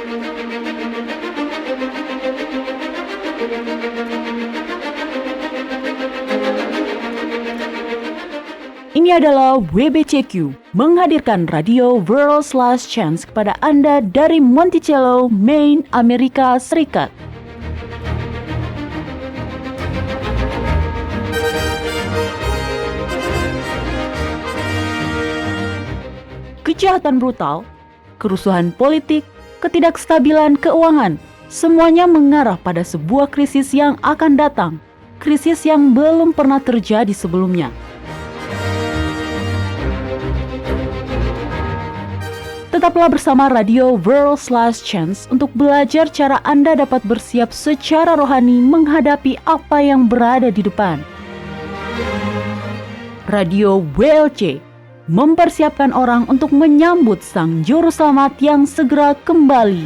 Ini adalah WBCQ, menghadirkan radio World's Last Chance kepada Anda dari Monticello, Maine, Amerika Serikat. Kejahatan brutal, kerusuhan politik, ketidakstabilan keuangan, semuanya mengarah pada sebuah krisis yang akan datang, krisis yang belum pernah terjadi sebelumnya. Tetaplah bersama Radio World's Last Chance untuk belajar cara Anda dapat bersiap secara rohani menghadapi apa yang berada di depan. Radio WLC mempersiapkan orang untuk menyambut Sang Juru Selamat yang segera kembali.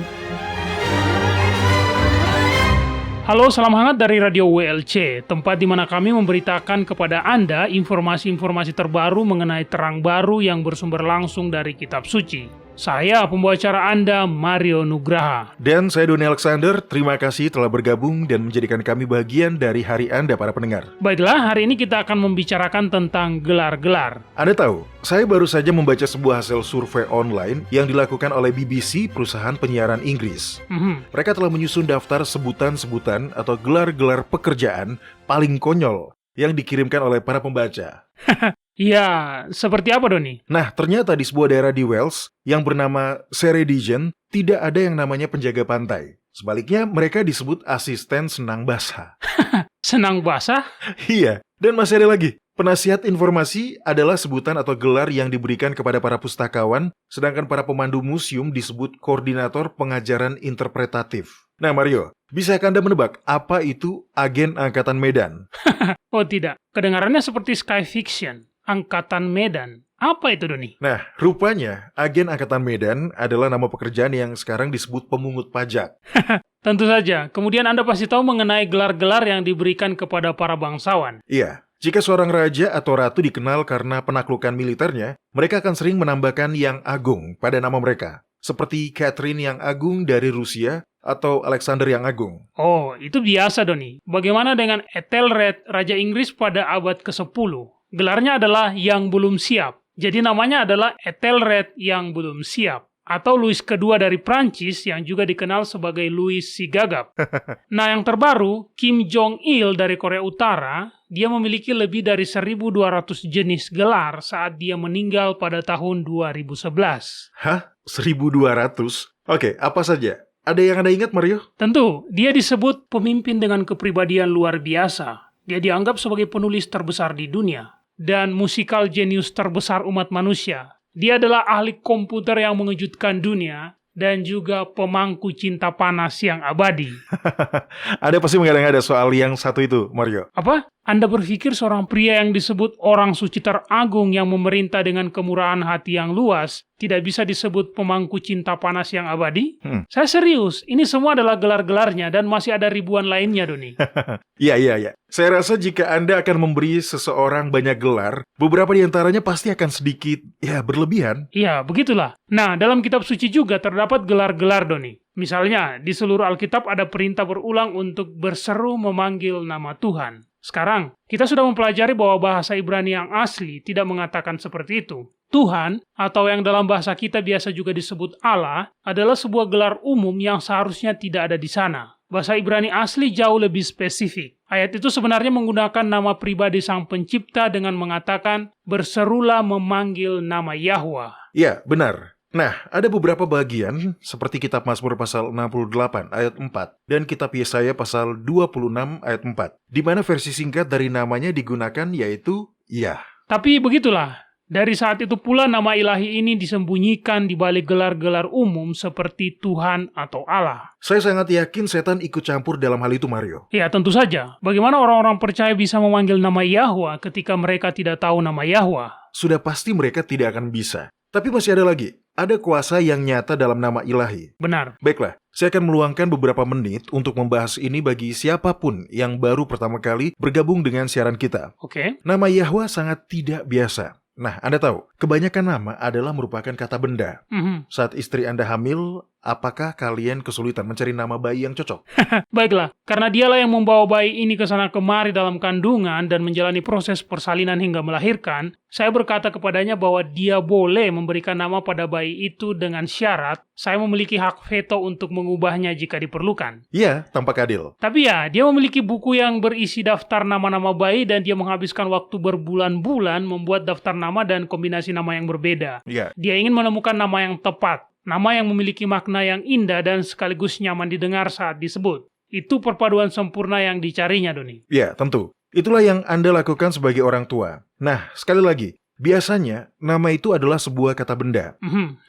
Halo, salam hangat dari Radio WLC, tempat di mana kami memberitakan kepada Anda informasi-informasi terbaru mengenai terang baru yang bersumber langsung dari Kitab Suci. Saya pembawa acara Anda, Mario Nugraha. Dan saya Doni Alexander, terima kasih telah bergabung dan menjadikan kami bagian dari hari Anda para pendengar. Baiklah, hari ini kita akan membicarakan tentang gelar-gelar. Anda tahu, saya baru saja membaca sebuah hasil survei online yang dilakukan oleh BBC, perusahaan penyiaran Inggris. Mereka telah menyusun daftar sebutan-sebutan atau gelar-gelar pekerjaan paling konyol yang dikirimkan oleh para pembaca. Ya, seperti apa Doni? Nah, ternyata di sebuah daerah di Wales yang bernama Ceredigion tidak ada yang namanya penjaga pantai. Sebaliknya, mereka disebut asisten senang basah. Senang basah? Iya, dan masih ada lagi. Penasihat informasi adalah sebutan atau gelar yang diberikan kepada para pustakawan, sedangkan para pemandu museum disebut koordinator pengajaran interpretatif. Nah Mario, bisakah Anda menebak apa itu agen Angkatan Medan? Oh tidak, kedengarannya seperti sky fiction. Angkatan Medan. Apa itu, Doni? Nah, rupanya agen Angkatan Medan adalah nama pekerjaan yang sekarang disebut pemungut pajak. Tentu saja. Kemudian Anda pasti tahu mengenai gelar-gelar yang diberikan kepada para bangsawan. Iya, jika seorang raja atau ratu dikenal karena penaklukan militernya, mereka akan sering menambahkan yang agung pada nama mereka. Seperti Catherine yang agung dari Rusia atau Alexander yang agung. Oh, itu biasa, Doni. Bagaimana dengan Ethelred, Raja Inggris pada abad ke-10? Gelarnya adalah yang belum siap. Jadi namanya adalah Ethelred yang belum siap. Atau Louis kedua dari Prancis yang juga dikenal sebagai Louis si Gagap. Nah yang terbaru, Kim Jong-il dari Korea Utara, dia memiliki lebih dari 1.200 jenis gelar saat dia meninggal pada tahun 2011. Hah? 1.200? Oke, apa saja? Ada yang Anda ingat, Mario? Tentu, dia disebut pemimpin dengan kepribadian luar biasa. Dia dianggap sebagai penulis terbesar di dunia dan musikal jenius terbesar umat manusia. Dia adalah ahli komputer yang mengejutkan dunia dan juga pemangku cinta panas yang abadi. Ada pasti mengada-ngada soal yang satu itu, Mario. Apa? Anda berpikir seorang pria yang disebut orang suci teragung yang memerintah dengan kemurahan hati yang luas tidak bisa disebut pemangku cinta panas yang abadi? Saya serius, ini semua adalah gelar-gelarnya dan masih ada ribuan lainnya, Doni. Iya. Saya rasa jika Anda akan memberi seseorang banyak gelar, beberapa di antaranya pasti akan sedikit, berlebihan. Iya, begitulah. Nah, dalam kitab suci juga terdapat gelar-gelar, Doni. Misalnya, di seluruh Alkitab ada perintah berulang untuk berseru memanggil nama Tuhan. Sekarang, kita sudah mempelajari bahwa bahasa Ibrani yang asli tidak mengatakan seperti itu. Tuhan, atau yang dalam bahasa kita biasa juga disebut Allah, adalah sebuah gelar umum yang seharusnya tidak ada di sana. Bahasa Ibrani asli jauh lebih spesifik. Ayat itu sebenarnya menggunakan nama pribadi Sang Pencipta dengan mengatakan, berserulah memanggil nama Yahwa. Iya, benar. Nah, ada beberapa bagian seperti kitab Mazmur pasal 68 ayat 4 dan kitab Yesaya pasal 26 ayat 4, di mana versi singkat dari namanya digunakan yaitu Yah. Tapi begitulah, dari saat itu pula nama ilahi ini disembunyikan di balik gelar-gelar umum seperti Tuhan atau Allah. Saya sangat yakin setan ikut campur dalam hal itu, Mario. Ya, tentu saja. Bagaimana orang-orang percaya bisa memanggil nama Yahwa ketika mereka tidak tahu nama Yahwa? Sudah pasti mereka tidak akan bisa. Tapi masih ada lagi. Ada kuasa yang nyata dalam nama ilahi. Benar. Baiklah, saya akan meluangkan beberapa menit untuk membahas ini bagi siapapun yang baru pertama kali bergabung dengan siaran kita. Oke. Nama Yahwa sangat tidak biasa. Nah, Anda tahu, kebanyakan nama adalah merupakan kata benda. Saat istri Anda hamil, apakah kalian kesulitan mencari nama bayi yang cocok? Baiklah, karena dialah yang membawa bayi ini ke sana kemari dalam kandungan dan menjalani proses persalinan hingga melahirkan, saya berkata kepadanya bahwa dia boleh memberikan nama pada bayi itu dengan syarat saya memiliki hak veto untuk mengubahnya jika diperlukan. Iya, tampak adil. Tapi ya, dia memiliki buku yang berisi daftar nama-nama bayi dan dia menghabiskan waktu berbulan-bulan membuat daftar nama dan kombinasi nama yang berbeda. Iya. Dia ingin menemukan nama yang tepat, nama yang memiliki makna yang indah dan sekaligus nyaman didengar saat disebut. Itu perpaduan sempurna yang dicarinya, Doni. Ya, tentu. Itulah yang Anda lakukan sebagai orang tua. Nah, sekali lagi, biasanya nama itu adalah sebuah kata benda.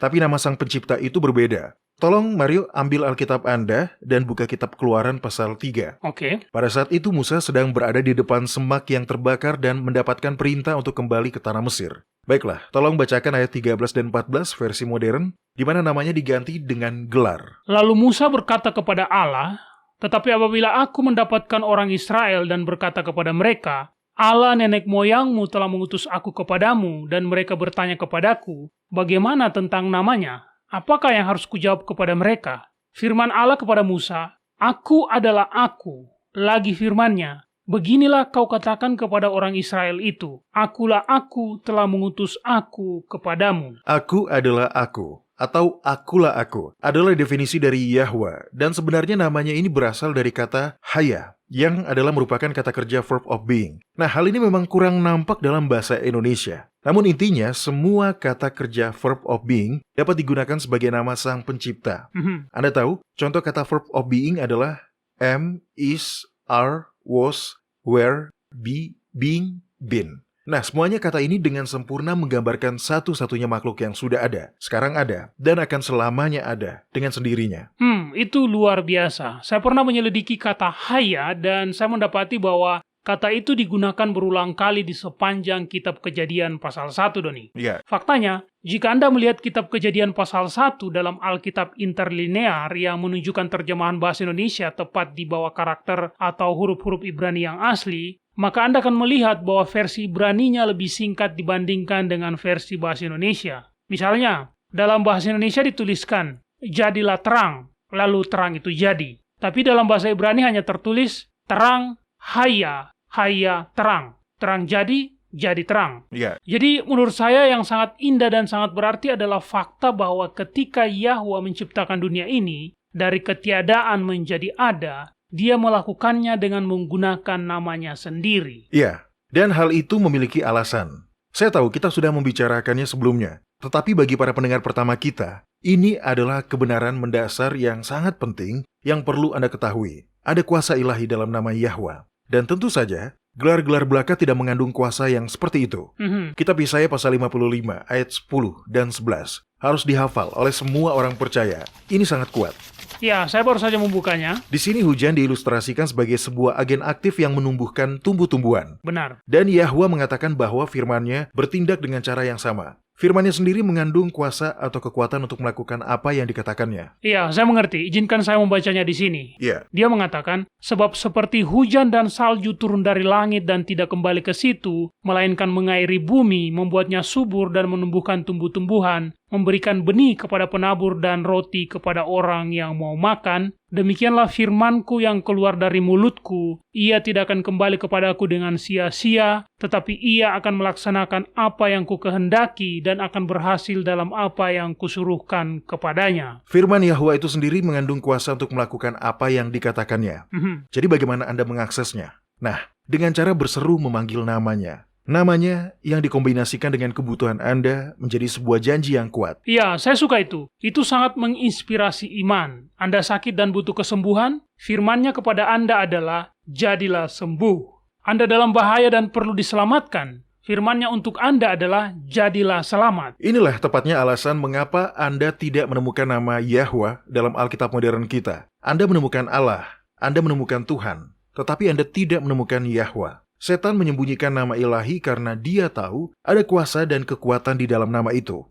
Tapi nama Sang Pencipta itu berbeda. Tolong Mario ambil Alkitab Anda dan buka kitab Keluaran pasal 3. Oke. Pada saat itu Musa sedang berada di depan semak yang terbakar dan mendapatkan perintah untuk kembali ke tanah Mesir. Baiklah, tolong bacakan ayat 13 dan 14 versi modern, di mana namanya diganti dengan gelar. Lalu Musa berkata kepada Allah, "Tetapi apabila aku mendapatkan orang Israel dan berkata kepada mereka, Allah nenek moyangmu telah mengutus aku kepadamu, dan mereka bertanya kepadaku, bagaimana tentang namanya? Apakah yang harus kujawab kepada mereka?" Firman Allah kepada Musa, "Aku adalah aku." Lagi firman-Nya, "Beginilah kau katakan kepada orang Israel itu, Akulah aku telah mengutus aku kepadamu." Aku adalah aku, atau akulah aku, adalah definisi dari Yahwa, dan sebenarnya namanya ini berasal dari kata haya, yang adalah merupakan kata kerja verb of being. Nah, hal ini memang kurang nampak dalam bahasa Indonesia. Namun intinya, semua kata kerja verb of being dapat digunakan sebagai nama Sang Pencipta. Anda tahu, contoh kata verb of being adalah am, is, are, was, were, be, being, been. Nah, semuanya kata ini dengan sempurna menggambarkan satu-satunya makhluk yang sudah ada, sekarang ada, dan akan selamanya ada, dengan sendirinya. Itu luar biasa. Saya pernah menyelidiki kata haya dan saya mendapati bahwa kata itu digunakan berulang kali di sepanjang kitab Kejadian pasal 1, Doni. Ya. Faktanya, jika Anda melihat kitab Kejadian pasal 1 dalam Alkitab interlinear yang menunjukkan terjemahan bahasa Indonesia tepat di bawah karakter atau huruf-huruf Ibrani yang asli, maka Anda akan melihat bahwa versi Ibraninya lebih singkat dibandingkan dengan versi bahasa Indonesia. Misalnya, dalam bahasa Indonesia dituliskan, "Jadilah terang," lalu terang itu jadi. Tapi dalam bahasa Ibrani hanya tertulis, "Terang, haya, haya, terang." Terang jadi terang. Ya. Jadi menurut saya yang sangat indah dan sangat berarti adalah fakta bahwa ketika Yahwa menciptakan dunia ini, dari ketiadaan menjadi ada, Dia melakukannya dengan menggunakan namanya sendiri. Iya, dan hal itu memiliki alasan. Saya tahu kita sudah membicarakannya sebelumnya, tetapi bagi para pendengar pertama kita, ini adalah kebenaran mendasar yang sangat penting yang perlu Anda ketahui. Ada kuasa ilahi dalam nama Yahwa. Dan tentu saja, gelar-gelar belaka tidak mengandung kuasa yang seperti itu. Kitab Yesaya pasal 55 ayat 10 dan 11 harus dihafal oleh semua orang percaya. Ini sangat kuat. Ya, saya baru saja membukanya. Di sini hujan diilustrasikan sebagai sebuah agen aktif yang menumbuhkan tumbuh-tumbuhan. Benar. Dan Yahwa mengatakan bahwa firman-Nya bertindak dengan cara yang sama. Firman-Nya sendiri mengandung kuasa atau kekuatan untuk melakukan apa yang dikatakannya. Iya, saya mengerti. Izinkan saya membacanya di sini. Iya. Dia mengatakan, "Sebab seperti hujan dan salju turun dari langit dan tidak kembali ke situ, melainkan mengairi bumi, membuatnya subur dan menumbuhkan tumbuh-tumbuhan, memberikan benih kepada penabur dan roti kepada orang yang mau makan, demikianlah firmanku yang keluar dari mulutku. Ia tidak akan kembali kepadaku dengan sia-sia, tetapi ia akan melaksanakan apa yang kukehendaki dan akan berhasil dalam apa yang kusuruhkan kepadanya." Firman Yahwa itu sendiri mengandung kuasa untuk melakukan apa yang dikatakannya. Jadi bagaimana Anda mengaksesnya? Nah, dengan cara berseru memanggil namanya. Namanya yang dikombinasikan dengan kebutuhan Anda menjadi sebuah janji yang kuat. Iya, saya suka itu. Itu sangat menginspirasi iman. Anda sakit dan butuh kesembuhan, firman-Nya kepada Anda adalah, "Jadilah sembuh." Anda dalam bahaya dan perlu diselamatkan, firman-Nya untuk Anda adalah, "Jadilah selamat." Inilah tepatnya alasan mengapa Anda tidak menemukan nama Yahwa dalam Alkitab modern kita. Anda menemukan Allah, Anda menemukan Tuhan, tetapi Anda tidak menemukan Yahwa. Setan menyembunyikan nama ilahi karena dia tahu ada kuasa dan kekuatan di dalam nama itu.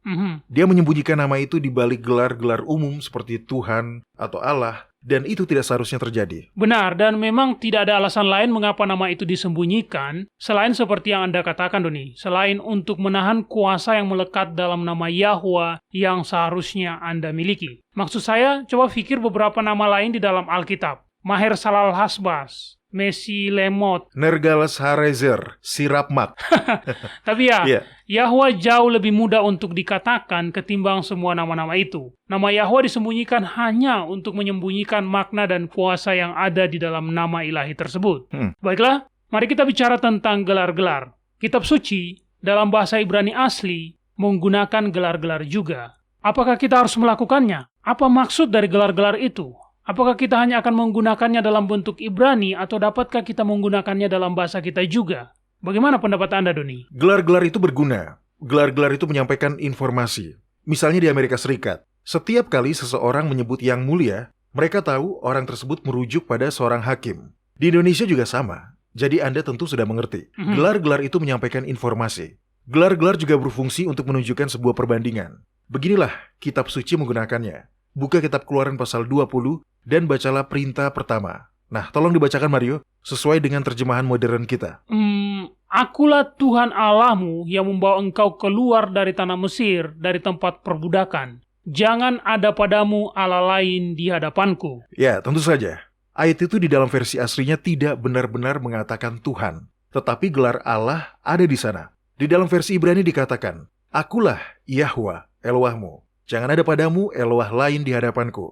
Dia menyembunyikan nama itu di balik gelar-gelar umum seperti Tuhan atau Allah dan itu tidak seharusnya terjadi. Benar, dan memang tidak ada alasan lain mengapa nama itu disembunyikan, selain seperti yang Anda katakan, Doni, selain untuk menahan kuasa yang melekat dalam nama Yahwa yang seharusnya Anda miliki. Maksud saya, coba pikir beberapa nama lain di dalam Alkitab. Maher Salal Hasbas, Messi Lemot, Nergalas Harezer, Sirapmak. Tapi ya, Iya. Yahwa jauh lebih mudah untuk dikatakan ketimbang semua nama-nama itu. Nama Yahwa disembunyikan hanya untuk menyembunyikan makna dan kuasa yang ada di dalam nama ilahi tersebut. Baiklah, mari kita bicara tentang gelar-gelar. Kitab suci dalam bahasa Ibrani asli menggunakan gelar-gelar juga. Apakah kita harus melakukannya? Apa maksud dari gelar-gelar itu? Apakah kita hanya akan menggunakannya dalam bentuk Ibrani atau dapatkah kita menggunakannya dalam bahasa kita juga? Bagaimana pendapat Anda, Doni? Gelar-gelar itu berguna. Gelar-gelar itu menyampaikan informasi. Misalnya di Amerika Serikat, setiap kali seseorang menyebut yang mulia, mereka tahu orang tersebut merujuk pada seorang hakim. Di Indonesia juga sama. Jadi Anda tentu sudah mengerti. Gelar-gelar itu menyampaikan informasi. Gelar-gelar juga berfungsi untuk menunjukkan sebuah perbandingan. Beginilah kitab suci menggunakannya. Buka kitab Keluaran pasal 20 dan bacalah perintah pertama. Nah, tolong dibacakan Mario, sesuai dengan terjemahan modern kita. Akulah Tuhan Allahmu yang membawa engkau keluar dari tanah Mesir, dari tempat perbudakan. Jangan ada padamu Allah lain di hadapanku. Ya, tentu saja. Ayat itu di dalam versi aslinya tidak benar-benar mengatakan Tuhan. Tetapi gelar Allah ada di sana. Di dalam versi Ibrani dikatakan, Akulah Yahwa, Elohmu. Jangan ada padamu Eloah lain di hadapanku.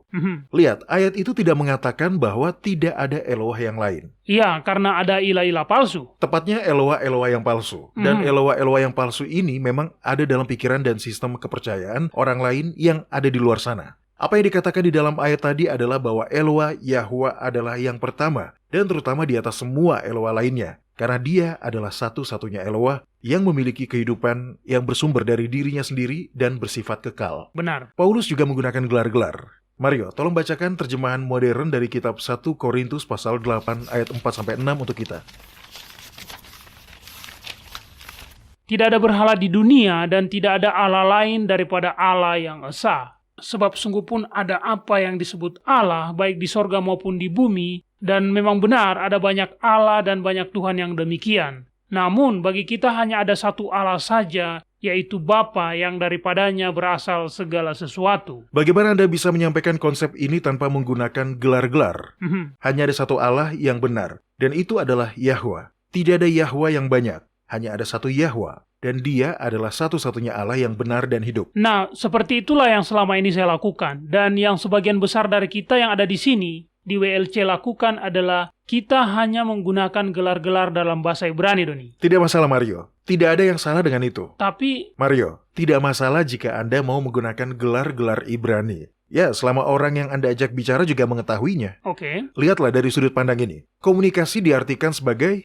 Lihat, ayat itu tidak mengatakan bahwa tidak ada Eloah yang lain. Iya, karena ada ilah-ilah palsu. Tepatnya Eloah-Eloah yang palsu. Dan Eloah-Eloah yang palsu ini memang ada dalam pikiran dan sistem kepercayaan orang lain yang ada di luar sana. Apa yang dikatakan di dalam ayat tadi adalah bahwa Eloah Yahwa adalah yang pertama dan terutama di atas semua Eloah lainnya. Karena dia adalah satu-satunya Eloah yang memiliki kehidupan yang bersumber dari dirinya sendiri dan bersifat kekal. Benar. Paulus juga menggunakan gelar-gelar. Mario, tolong bacakan terjemahan modern dari kitab 1 Korintus pasal 8 ayat 4-6 untuk kita. Tidak ada berhala di dunia dan tidak ada Allah lain daripada Allah yang esa. Sebab sungguh pun ada apa yang disebut Allah, baik di sorga maupun di bumi, dan memang benar ada banyak Allah dan banyak Tuhan yang demikian. Namun bagi kita hanya ada satu Allah saja, yaitu Bapa yang daripadanya berasal segala sesuatu. Bagaimana Anda bisa menyampaikan konsep ini tanpa menggunakan gelar-gelar? Hanya ada satu Allah yang benar, dan itu adalah Yahwa. Tidak ada Yahwa yang banyak, hanya ada satu Yahwa. Dan dia adalah satu-satunya Allah yang benar dan hidup. Nah, seperti itulah yang selama ini saya lakukan. Dan yang sebagian besar dari kita yang ada di sini, di WLC lakukan adalah kita hanya menggunakan gelar-gelar dalam bahasa Ibrani, Doni. Tidak masalah, Mario. Tidak ada yang salah dengan itu. Tapi, Mario, tidak masalah jika Anda mau menggunakan gelar-gelar Ibrani. Ya, selama orang yang Anda ajak bicara juga mengetahuinya. oke. Lihatlah dari sudut pandang ini. Komunikasi diartikan sebagai...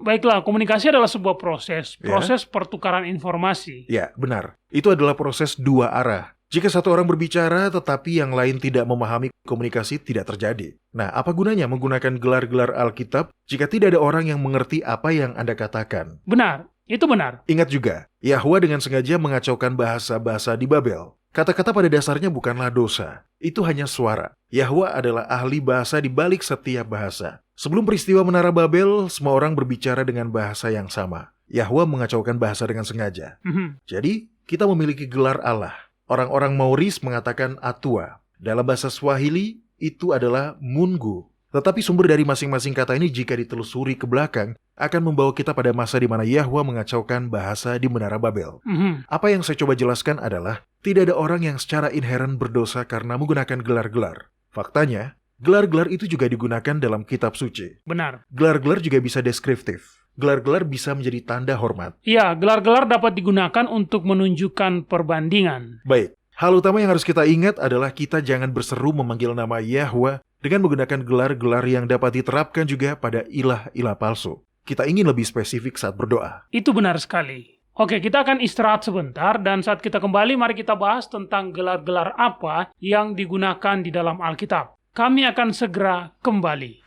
Baiklah, komunikasi adalah sebuah proses Ya. pertukaran informasi. Ya, benar. Itu adalah proses dua arah. Jika satu orang berbicara tetapi yang lain tidak memahami, komunikasi tidak terjadi. Nah, apa gunanya menggunakan gelar-gelar Alkitab jika tidak ada orang yang mengerti apa yang Anda katakan? Benar, itu benar. Ingat juga, Yahwa dengan sengaja mengacaukan bahasa-bahasa di Babel. Kata-kata pada dasarnya bukanlah dosa. Itu hanya suara. Yahwa adalah ahli bahasa di balik setiap bahasa. Sebelum peristiwa Menara Babel, semua orang berbicara dengan bahasa yang sama. Yahwa mengacaukan bahasa dengan sengaja. Jadi, kita memiliki gelar Allah. Orang-orang Maoris mengatakan Atua. Dalam bahasa Swahili, itu adalah Mungu. Tetapi sumber dari masing-masing kata ini jika ditelusuri ke belakang, akan membawa kita pada masa di mana Yahwa mengacaukan bahasa di Menara Babel. Apa yang saya coba jelaskan adalah, tidak ada orang yang secara inheren berdosa karena menggunakan gelar-gelar. Faktanya, gelar-gelar itu juga digunakan dalam kitab suci. Benar. Gelar-gelar juga bisa deskriptif. Gelar-gelar bisa menjadi tanda hormat. Ya, gelar-gelar dapat digunakan untuk menunjukkan perbandingan. Baik, hal utama yang harus kita ingat adalah kita jangan berseru memanggil nama Yahwa dengan menggunakan gelar-gelar yang dapat diterapkan juga pada ilah-ilah palsu. Kita ingin lebih spesifik saat berdoa. Itu benar sekali. Oke, kita akan istirahat sebentar dan saat kita kembali mari kita bahas tentang gelar-gelar apa yang digunakan di dalam Alkitab. Kami akan segera kembali.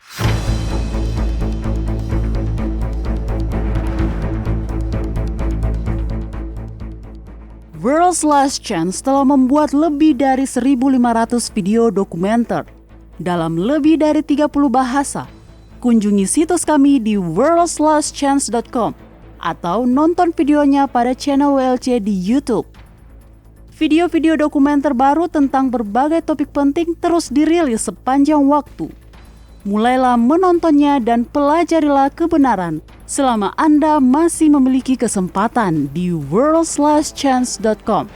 World's Last Chance telah membuat lebih dari 1.500 video dokumenter. dalam lebih dari 30 bahasa. Kunjungi situs kami di worldslastchance.com atau nonton videonya pada channel WLC di YouTube. Video-video dokumenter baru tentang berbagai topik penting terus dirilis sepanjang waktu. Mulailah menontonnya dan pelajarilah kebenaran selama Anda masih memiliki kesempatan di worldslastchance.com.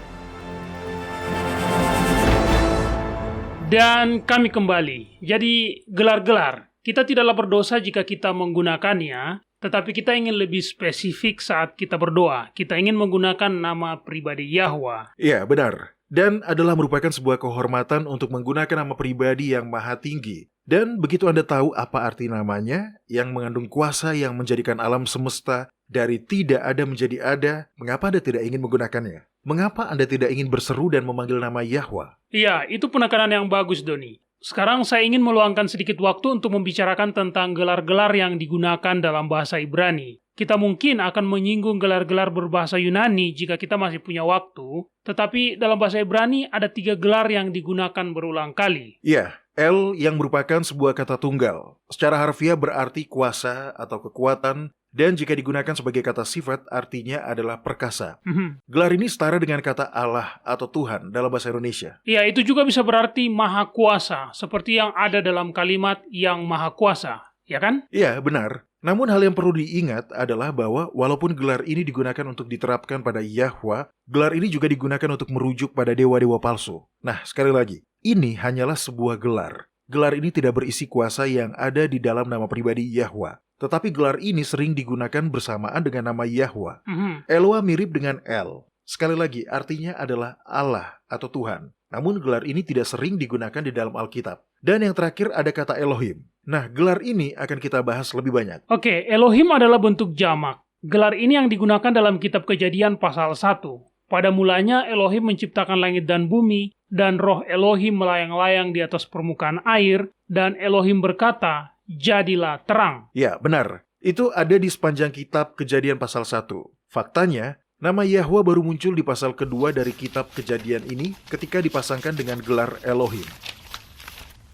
Dan kami kembali. Jadi, gelar-gelar. Kita tidaklah berdosa jika kita menggunakannya, tetapi kita ingin lebih spesifik saat kita berdoa. Kita ingin menggunakan nama pribadi Yahwa. Iya, benar. Dan adalah merupakan sebuah kehormatan untuk menggunakan nama pribadi yang maha tinggi. Dan begitu Anda tahu apa arti namanya, yang mengandung kuasa yang menjadikan alam semesta dari tidak ada menjadi ada, mengapa Anda tidak ingin menggunakannya? Mengapa Anda tidak ingin berseru dan memanggil nama Yahwa? Iya, itu penekanan yang bagus, Doni. Sekarang saya ingin meluangkan sedikit waktu untuk membicarakan tentang gelar-gelar yang digunakan dalam bahasa Ibrani. Kita mungkin akan menyinggung gelar-gelar berbahasa Yunani jika kita masih punya waktu, tetapi dalam bahasa Ibrani ada 3 gelar yang digunakan berulang kali. Iya, El yang merupakan sebuah kata tunggal. Secara harfiah berarti kuasa atau kekuatan, dan jika digunakan sebagai kata sifat artinya adalah perkasa. Gelar ini setara dengan kata Allah atau Tuhan dalam bahasa Indonesia. Ya, itu juga bisa berarti maha kuasa, seperti yang ada dalam kalimat yang maha kuasa, ya kan? Iya, benar. Namun hal yang perlu diingat adalah bahwa walaupun gelar ini digunakan untuk diterapkan pada Yahwa, gelar ini juga digunakan untuk merujuk pada dewa-dewa palsu. Nah, sekali lagi, ini hanyalah sebuah gelar. Gelar ini tidak berisi kuasa yang ada di dalam nama pribadi Yahwa. Tetapi gelar ini sering digunakan bersamaan dengan nama Yahwa. Eloa mirip dengan El. Sekali lagi, artinya adalah Allah atau Tuhan. Namun gelar ini tidak sering digunakan di dalam Alkitab. Dan yang terakhir ada kata Elohim. Nah, gelar ini akan kita bahas lebih banyak. Oke, Elohim adalah bentuk jamak. Gelar ini yang digunakan dalam kitab Kejadian pasal 1. Pada mulanya Elohim menciptakan langit dan bumi, dan roh Elohim melayang-layang di atas permukaan air, dan Elohim berkata, jadilah terang. Ya, benar. Itu ada di sepanjang kitab Kejadian pasal 1. Faktanya, nama Yahwa baru muncul di pasal kedua dari kitab Kejadian ini ketika dipasangkan dengan gelar Elohim.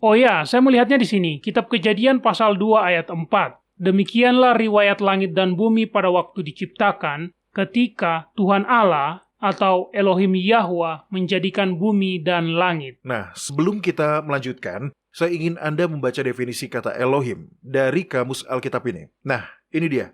Oh ya, saya melihatnya di sini, kitab Kejadian pasal 2 ayat 4. Demikianlah riwayat langit dan bumi pada waktu diciptakan, ketika Tuhan Allah atau Elohim Yahwa menjadikan bumi dan langit. Nah, sebelum kita melanjutkan, saya ingin Anda membaca definisi kata Elohim dari kamus Alkitab ini. Nah, ini dia.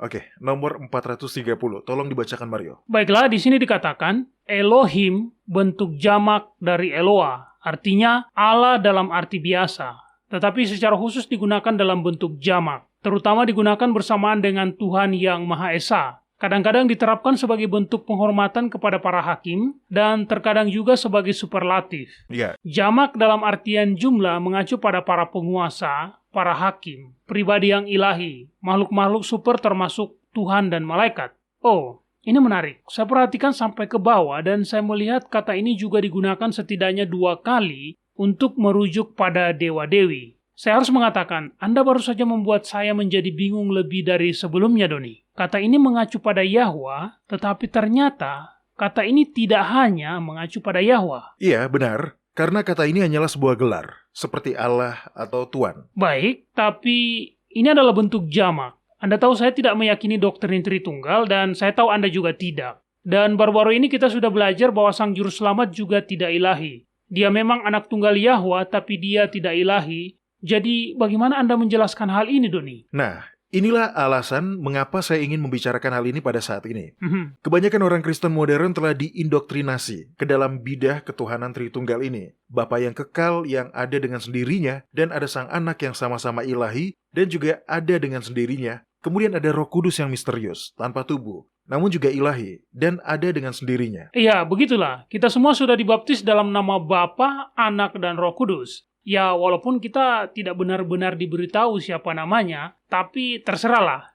Oke, nomor 430. Tolong dibacakan, Mario. Baiklah, di sini dikatakan, Elohim bentuk jamak dari Eloa, artinya Allah dalam arti biasa. Tetapi secara khusus digunakan dalam bentuk jamak, terutama digunakan bersamaan dengan Tuhan yang Maha Esa. Kadang-kadang diterapkan sebagai bentuk penghormatan kepada para hakim, dan terkadang juga sebagai superlatif. Ya. Jamak dalam artian jumlah mengacu pada para penguasa, para hakim, pribadi yang ilahi, makhluk-makhluk super termasuk Tuhan dan malaikat. Oh, ini menarik. Saya perhatikan sampai ke bawah dan saya melihat kata ini juga digunakan setidaknya 2 kali untuk merujuk pada dewa-dewi. Saya harus mengatakan, Anda baru saja membuat saya menjadi bingung lebih dari sebelumnya, Doni. Kata ini mengacu pada Yahwa, tetapi ternyata kata ini tidak hanya mengacu pada Yahwa. Iya, benar. Karena kata ini hanyalah sebuah gelar, seperti Allah atau Tuhan. Baik, tapi ini adalah bentuk jamak. Anda tahu saya tidak meyakini doktrin Tritunggal, dan saya tahu Anda juga tidak. Dan baru-baru ini kita sudah belajar bahwa Sang Juru Selamat juga tidak ilahi. Dia memang anak tunggal Yahwa, tapi dia tidak ilahi. Jadi, bagaimana Anda menjelaskan hal ini, Doni? Nah, inilah alasan mengapa saya ingin membicarakan hal ini pada saat ini. Kebanyakan orang Kristen modern telah diindoktrinasi ke dalam bidah ketuhanan Tritunggal ini. Bapa yang kekal yang ada dengan sendirinya, dan ada sang anak yang sama-sama ilahi, dan juga ada dengan sendirinya. Kemudian ada Roh Kudus yang misterius, tanpa tubuh, namun juga ilahi, dan ada dengan sendirinya. Iya, begitulah. Kita semua sudah dibaptis dalam nama Bapa, Anak, dan Roh Kudus. Ya, walaupun kita tidak benar-benar diberitahu siapa namanya, tapi terserahlah.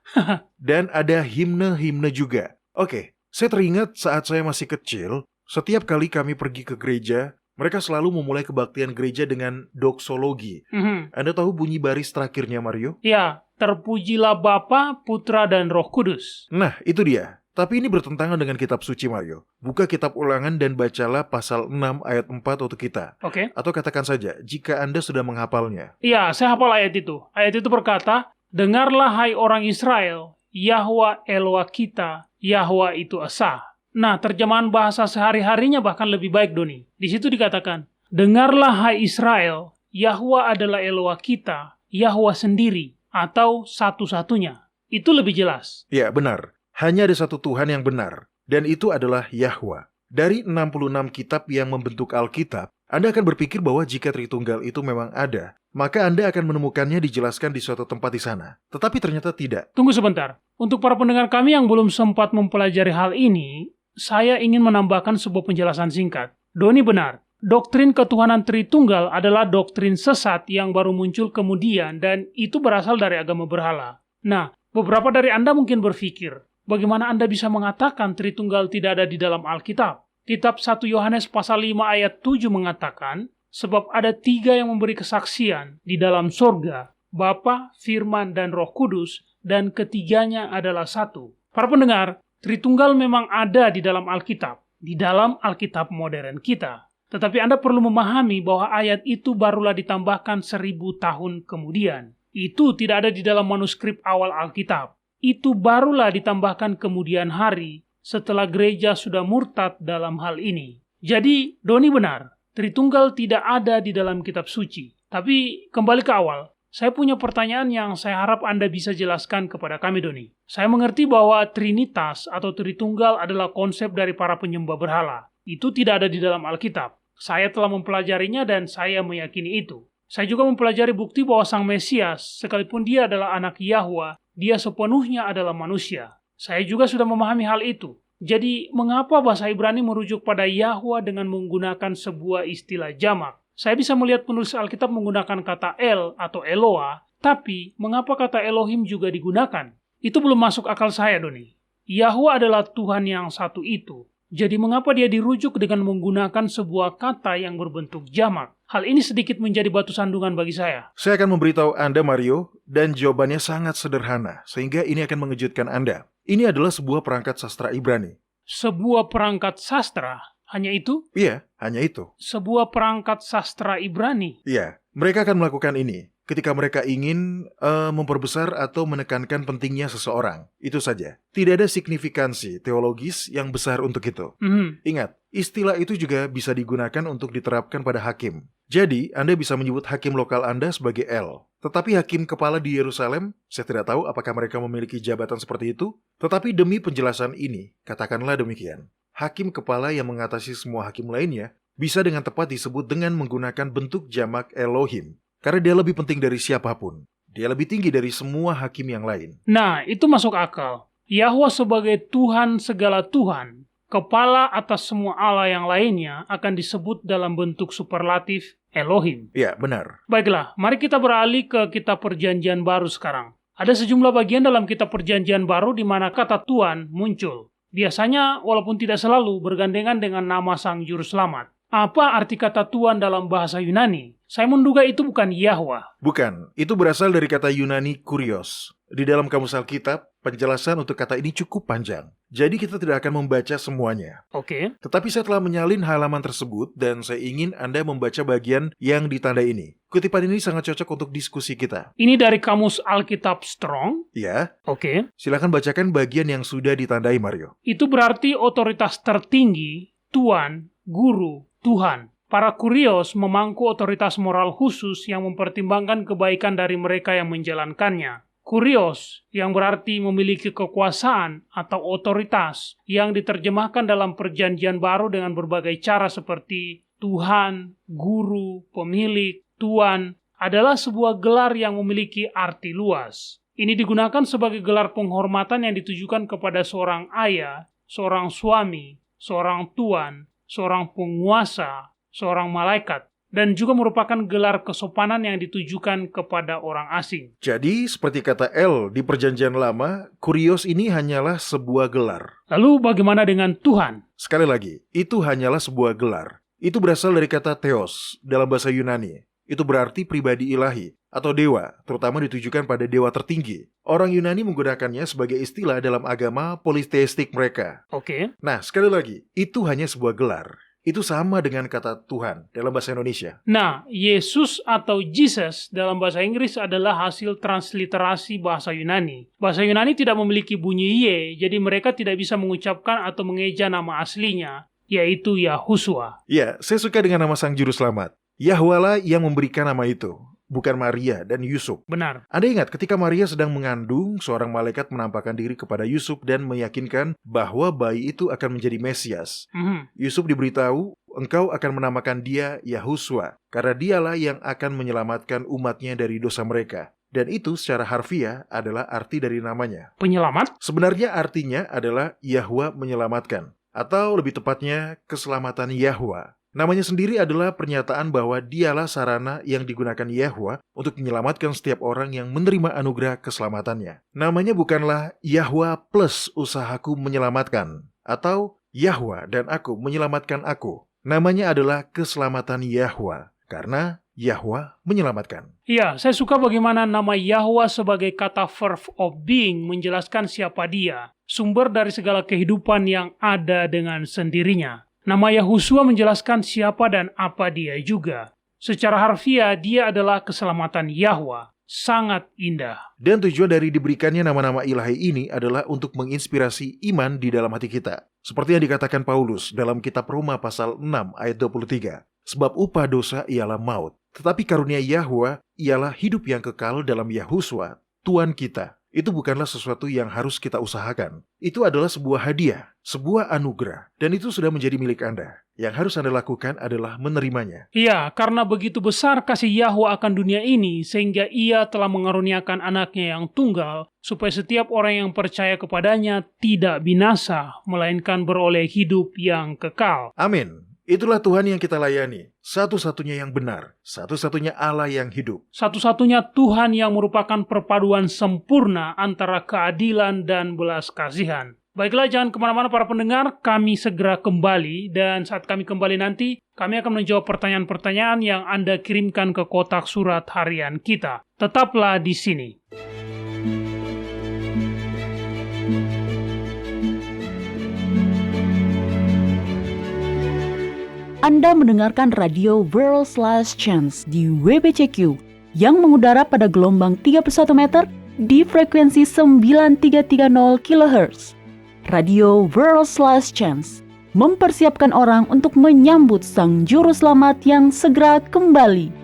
Dan ada himne-himne juga. Oke, saya teringat saat saya masih kecil, setiap kali kami pergi ke gereja, mereka selalu memulai kebaktian gereja dengan doksologi. Anda tahu bunyi baris terakhirnya, Mario? Ya, terpujilah Bapa, Putra, dan Roh Kudus. Nah, itu dia. Tapi ini bertentangan dengan kitab suci, Mario. Buka kitab Ulangan dan bacalah pasal 6 ayat 4 untuk kita. Oke. Atau katakan saja, jika Anda sudah menghafalnya. Iya, saya hafal ayat itu. Ayat itu berkata, "Dengarlah hai orang Israel, Yahwa Eloa kita, Yahwa itu Esa." Nah, terjemahan bahasa sehari-harinya bahkan lebih baik, Doni. Di situ dikatakan, "Dengarlah hai Israel, Yahwa adalah Eloa kita, Yahwa sendiri, atau satu-satunya." Itu lebih jelas. Ya, benar. Hanya ada satu Tuhan yang benar, dan itu adalah Yahwa. Dari 66 kitab yang membentuk Alkitab, Anda akan berpikir bahwa jika Tritunggal itu memang ada, maka Anda akan menemukannya dijelaskan di suatu tempat di sana. Tetapi ternyata tidak. Tunggu sebentar. Untuk para pendengar kami yang belum sempat mempelajari hal ini, saya ingin menambahkan sebuah penjelasan singkat. Doni benar. Doktrin ketuhanan Tritunggal adalah doktrin sesat yang baru muncul kemudian dan itu berasal dari agama berhala. Nah, beberapa dari Anda mungkin berpikir, bagaimana Anda bisa mengatakan Tritunggal tidak ada di dalam Alkitab? Kitab 1 Yohanes pasal 5 ayat 7 mengatakan, sebab ada 3 yang memberi kesaksian di dalam sorga, Bapa, Firman, dan Roh Kudus, dan ketiganya adalah satu. Para pendengar, Tritunggal memang ada di dalam Alkitab, di dalam Alkitab modern kita. Tetapi Anda perlu memahami bahwa ayat itu barulah ditambahkan 1000 tahun kemudian. Itu tidak ada di dalam manuskrip awal Alkitab. Itu barulah ditambahkan kemudian hari setelah gereja sudah murtad dalam hal ini. Jadi, Doni benar, Tritunggal tidak ada di dalam kitab suci. Tapi, kembali ke awal, saya punya pertanyaan yang saya harap Anda bisa jelaskan kepada kami, Doni. Saya mengerti bahwa Trinitas atau Tritunggal adalah konsep dari para penyembah berhala. Itu tidak ada di dalam Alkitab. Saya telah mempelajarinya dan saya meyakini itu. Saya juga mempelajari bukti bahwa Sang Mesias, sekalipun dia adalah anak Yahwa, dia sepenuhnya adalah manusia. Saya juga sudah memahami hal itu. Jadi, mengapa bahasa Ibrani merujuk pada Yahwa dengan menggunakan sebuah istilah jamak? Saya bisa melihat penulis Alkitab menggunakan kata El atau Eloa, tapi mengapa kata Elohim juga digunakan? Itu belum masuk akal saya, Doni. Yahwa adalah Tuhan yang satu itu. Jadi mengapa dia dirujuk dengan menggunakan sebuah kata yang berbentuk jamak? Hal ini sedikit menjadi batu sandungan bagi saya. Saya akan memberitahu Anda, Mario, dan jawabannya sangat sederhana, sehingga ini akan mengejutkan Anda. Ini adalah sebuah perangkat sastra Ibrani. Sebuah perangkat sastra? Hanya itu? Iya, hanya itu. Sebuah perangkat sastra Ibrani? Iya, mereka akan melakukan ini ketika mereka ingin memperbesar atau menekankan pentingnya seseorang. Itu saja. Tidak ada signifikansi teologis yang besar untuk itu. Ingat, istilah itu juga bisa digunakan untuk diterapkan pada hakim. Jadi, Anda bisa menyebut hakim lokal Anda sebagai El. Tetapi hakim kepala di Yerusalem, saya tidak tahu apakah mereka memiliki jabatan seperti itu. Tetapi demi penjelasan ini, katakanlah demikian. Hakim kepala yang mengatasi semua hakim lainnya bisa dengan tepat disebut dengan menggunakan bentuk jamak Elohim. Karena dia lebih penting dari siapapun. Dia lebih tinggi dari semua hakim yang lain. Nah, itu masuk akal. Yahwa sebagai Tuhan segala Tuhan, kepala atas semua Allah yang lainnya akan disebut dalam bentuk superlatif Elohim. Ya, benar. Baiklah, mari kita beralih ke kitab Perjanjian Baru sekarang. Ada sejumlah bagian dalam kitab Perjanjian Baru di mana kata Tuhan muncul. Biasanya, walaupun tidak selalu, bergandengan dengan nama Sang Juru Selamat. Apa arti kata Tuhan dalam bahasa Yunani? Saya menduga itu bukan Yahwa. Bukan, itu berasal dari kata Yunani kurios. Di dalam kamus Alkitab, penjelasan untuk kata ini cukup panjang. Jadi kita tidak akan membaca semuanya. Oke. Tetapi saya telah menyalin halaman tersebut dan saya ingin Anda membaca bagian yang ditanda ini. Kutipan ini sangat cocok untuk diskusi kita. Ini dari kamus Alkitab Strong? Ya. Oke. Silakan bacakan bagian yang sudah ditandai, Mario. Itu berarti otoritas tertinggi, Tuan, Guru, Tuhan. Para kurios memangku otoritas moral khusus yang mempertimbangkan kebaikan dari mereka yang menjalankannya. Kurios yang berarti memiliki kekuasaan atau otoritas yang diterjemahkan dalam Perjanjian Baru dengan berbagai cara seperti Tuhan, Guru, Pemilik, Tuan adalah sebuah gelar yang memiliki arti luas. Ini digunakan sebagai gelar penghormatan yang ditujukan kepada seorang ayah, seorang suami, seorang tuan, seorang penguasa, seorang malaikat, dan juga merupakan gelar kesopanan yang ditujukan kepada orang asing. Jadi, seperti kata El di Perjanjian Lama, kurios ini hanyalah sebuah gelar. Lalu bagaimana dengan Tuhan? Sekali lagi, itu hanyalah sebuah gelar. Itu berasal dari kata theos dalam bahasa Yunani. itu berarti pribadi ilahi atau dewa, terutama ditujukan pada dewa tertinggi. Orang Yunani menggunakannya sebagai istilah dalam agama politeistik mereka. Oke. Nah, sekali lagi, itu hanya sebuah gelar. Itu sama dengan kata Tuhan dalam bahasa Indonesia. Nah, Yesus atau Jesus dalam bahasa Inggris adalah hasil transliterasi bahasa Yunani. Bahasa Yunani tidak memiliki bunyi Y, jadi mereka tidak bisa mengucapkan atau mengeja nama aslinya, yaitu Yahushua. Ya, saya suka dengan nama Sang Juru Selamat. Yahwa lah yang memberikan nama itu, bukan Maria dan Yusuf. Benar. Anda ingat ketika Maria sedang mengandung, seorang malaikat menampakkan diri kepada Yusuf dan meyakinkan bahwa bayi itu akan menjadi Mesias. Yusuf diberitahu, engkau akan menamakan dia Yahushua, karena dialah yang akan menyelamatkan umatnya dari dosa mereka. Dan itu secara harfiah adalah arti dari namanya. Penyelamat? Sebenarnya artinya adalah Yahwa menyelamatkan, atau lebih tepatnya keselamatan Yahwa. Namanya sendiri adalah pernyataan bahwa dialah sarana yang digunakan Yahwa untuk menyelamatkan setiap orang yang menerima anugerah keselamatannya. Namanya bukanlah Yahwa plus usahaku menyelamatkan, atau Yahwa dan aku menyelamatkan aku. Namanya adalah keselamatan Yahwa, karena Yahwa menyelamatkan. Iya, saya suka bagaimana nama Yahwa sebagai kata verb of being menjelaskan siapa dia, sumber dari segala kehidupan yang ada dengan sendirinya. Nama Yahushua menjelaskan siapa dan apa dia juga. Secara harfiah, dia adalah keselamatan Yahwa. Sangat indah. Dan tujuan dari diberikannya nama-nama ilahi ini adalah untuk menginspirasi iman di dalam hati kita. Seperti yang dikatakan Paulus dalam kitab Roma pasal 6 ayat 23. Sebab upah dosa ialah maut, tetapi karunia Yahwa ialah hidup yang kekal dalam Yahushua, Tuhan kita. Itu bukanlah sesuatu yang harus kita usahakan. Itu adalah sebuah hadiah, sebuah anugerah, dan itu sudah menjadi milik Anda. Yang harus Anda lakukan adalah menerimanya. Iya, karena begitu besar kasih Yahwa akan dunia ini, sehingga ia telah mengaruniakan anaknya yang tunggal, supaya setiap orang yang percaya kepadanya tidak binasa, melainkan beroleh hidup yang kekal. Amin. Itulah Tuhan yang kita layani, satu-satunya yang benar, satu-satunya Allah yang hidup. Satu-satunya Tuhan yang merupakan perpaduan sempurna antara keadilan dan belas kasihan. Baiklah, jangan kemana-mana para pendengar, kami segera kembali, dan saat kami kembali nanti, kami akan menjawab pertanyaan-pertanyaan yang Anda kirimkan ke kotak surat harian kita. Tetaplah di sini. Anda mendengarkan radio World's Last Chance di WBCQ yang mengudara pada gelombang 31 meter di frekuensi 9330 kHz. Radio World's Last Chance mempersiapkan orang untuk menyambut Sang Juru Selamat yang segera kembali.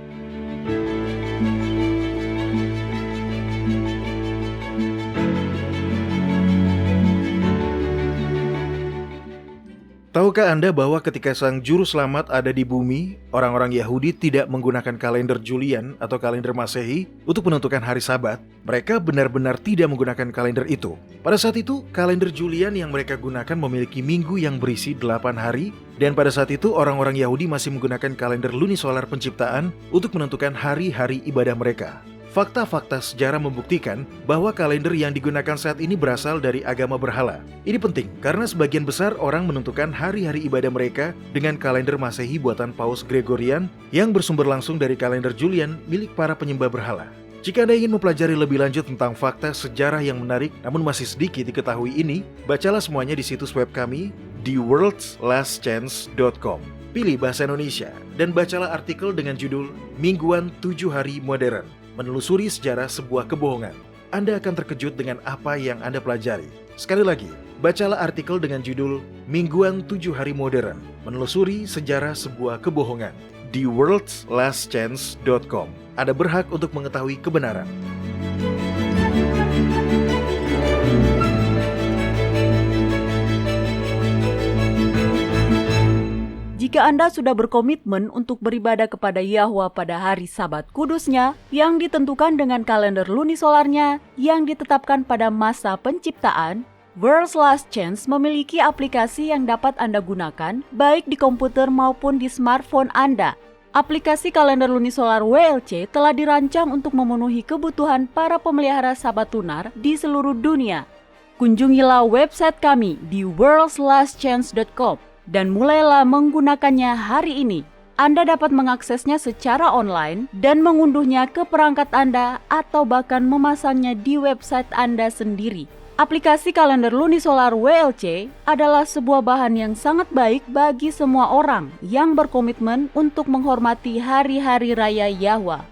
Tahukah Anda bahwa ketika Sang Juru Selamat ada di bumi, orang-orang Yahudi tidak menggunakan kalender Julian atau kalender Masehi untuk menentukan hari Sabat? Mereka benar-benar tidak menggunakan kalender itu. Pada saat itu, kalender Julian yang mereka gunakan memiliki minggu yang berisi 8 hari, dan pada saat itu orang-orang Yahudi masih menggunakan kalender lunisolar penciptaan untuk menentukan hari-hari ibadah mereka. Fakta-fakta sejarah membuktikan bahwa kalender yang digunakan saat ini berasal dari agama berhala. Ini penting karena sebagian besar orang menentukan hari-hari ibadah mereka dengan kalender Masehi buatan Paus Gregorian yang bersumber langsung dari kalender Julian milik para penyembah berhala. Jika Anda ingin mempelajari lebih lanjut tentang fakta sejarah yang menarik namun masih sedikit diketahui ini, bacalah semuanya di situs web kami di worldslastchance.com. Pilih bahasa Indonesia dan bacalah artikel dengan judul Mingguan 7 Hari Modern. Menelusuri sejarah sebuah kebohongan. Anda akan terkejut dengan apa yang Anda pelajari. Sekali lagi, bacalah artikel dengan judul Mingguan 7 Hari Modern. Menelusuri sejarah sebuah kebohongan di worldslastchance.com. Anda berhak untuk mengetahui kebenaran. Jika Anda sudah berkomitmen untuk beribadah kepada Yahwa pada hari Sabat kudusnya yang ditentukan dengan kalender lunisolarnya yang ditetapkan pada masa penciptaan, World's Last Chance memiliki aplikasi yang dapat Anda gunakan baik di komputer maupun di smartphone Anda. Aplikasi kalender lunisolar WLC telah dirancang untuk memenuhi kebutuhan para pemelihara Sabat lunar di seluruh dunia. Kunjungilah website kami di worldslastchance.com. dan mulailah menggunakannya hari ini. Anda dapat mengaksesnya secara online dan mengunduhnya ke perangkat Anda atau bahkan memasangnya di website Anda sendiri. Aplikasi kalender lunisolar WLC adalah sebuah bahan yang sangat baik bagi semua orang yang berkomitmen untuk menghormati hari-hari raya Yahwa.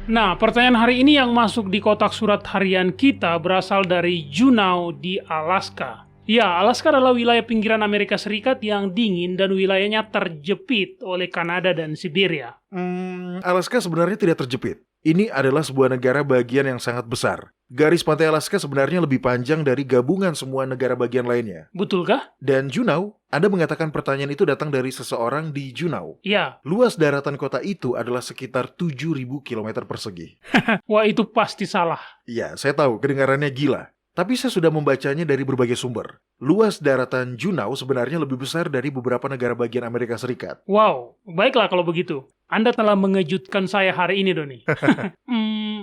Nah, pertanyaan hari ini yang masuk di kotak surat harian kita berasal dari Juneau di Alaska. Ya, Alaska adalah wilayah pinggiran Amerika Serikat yang dingin dan wilayahnya terjepit oleh Kanada dan Siberia. Alaska sebenarnya tidak terjepit. Ini adalah sebuah negara bagian yang sangat besar. Garis pantai Alaska sebenarnya lebih panjang dari gabungan semua negara bagian lainnya. Betulkah? Dan Juneau, Anda mengatakan pertanyaan itu datang dari seseorang di Juneau. Ya. Luas daratan kota itu adalah sekitar 7.000 km persegi. Wah, itu pasti salah. Ya, saya tahu kedengarannya gila. Tapi saya sudah membacanya dari berbagai sumber. Luas daratan Juneau sebenarnya lebih besar dari beberapa negara bagian Amerika Serikat. Wow, baiklah kalau begitu. Anda telah mengejutkan saya hari ini, Doni.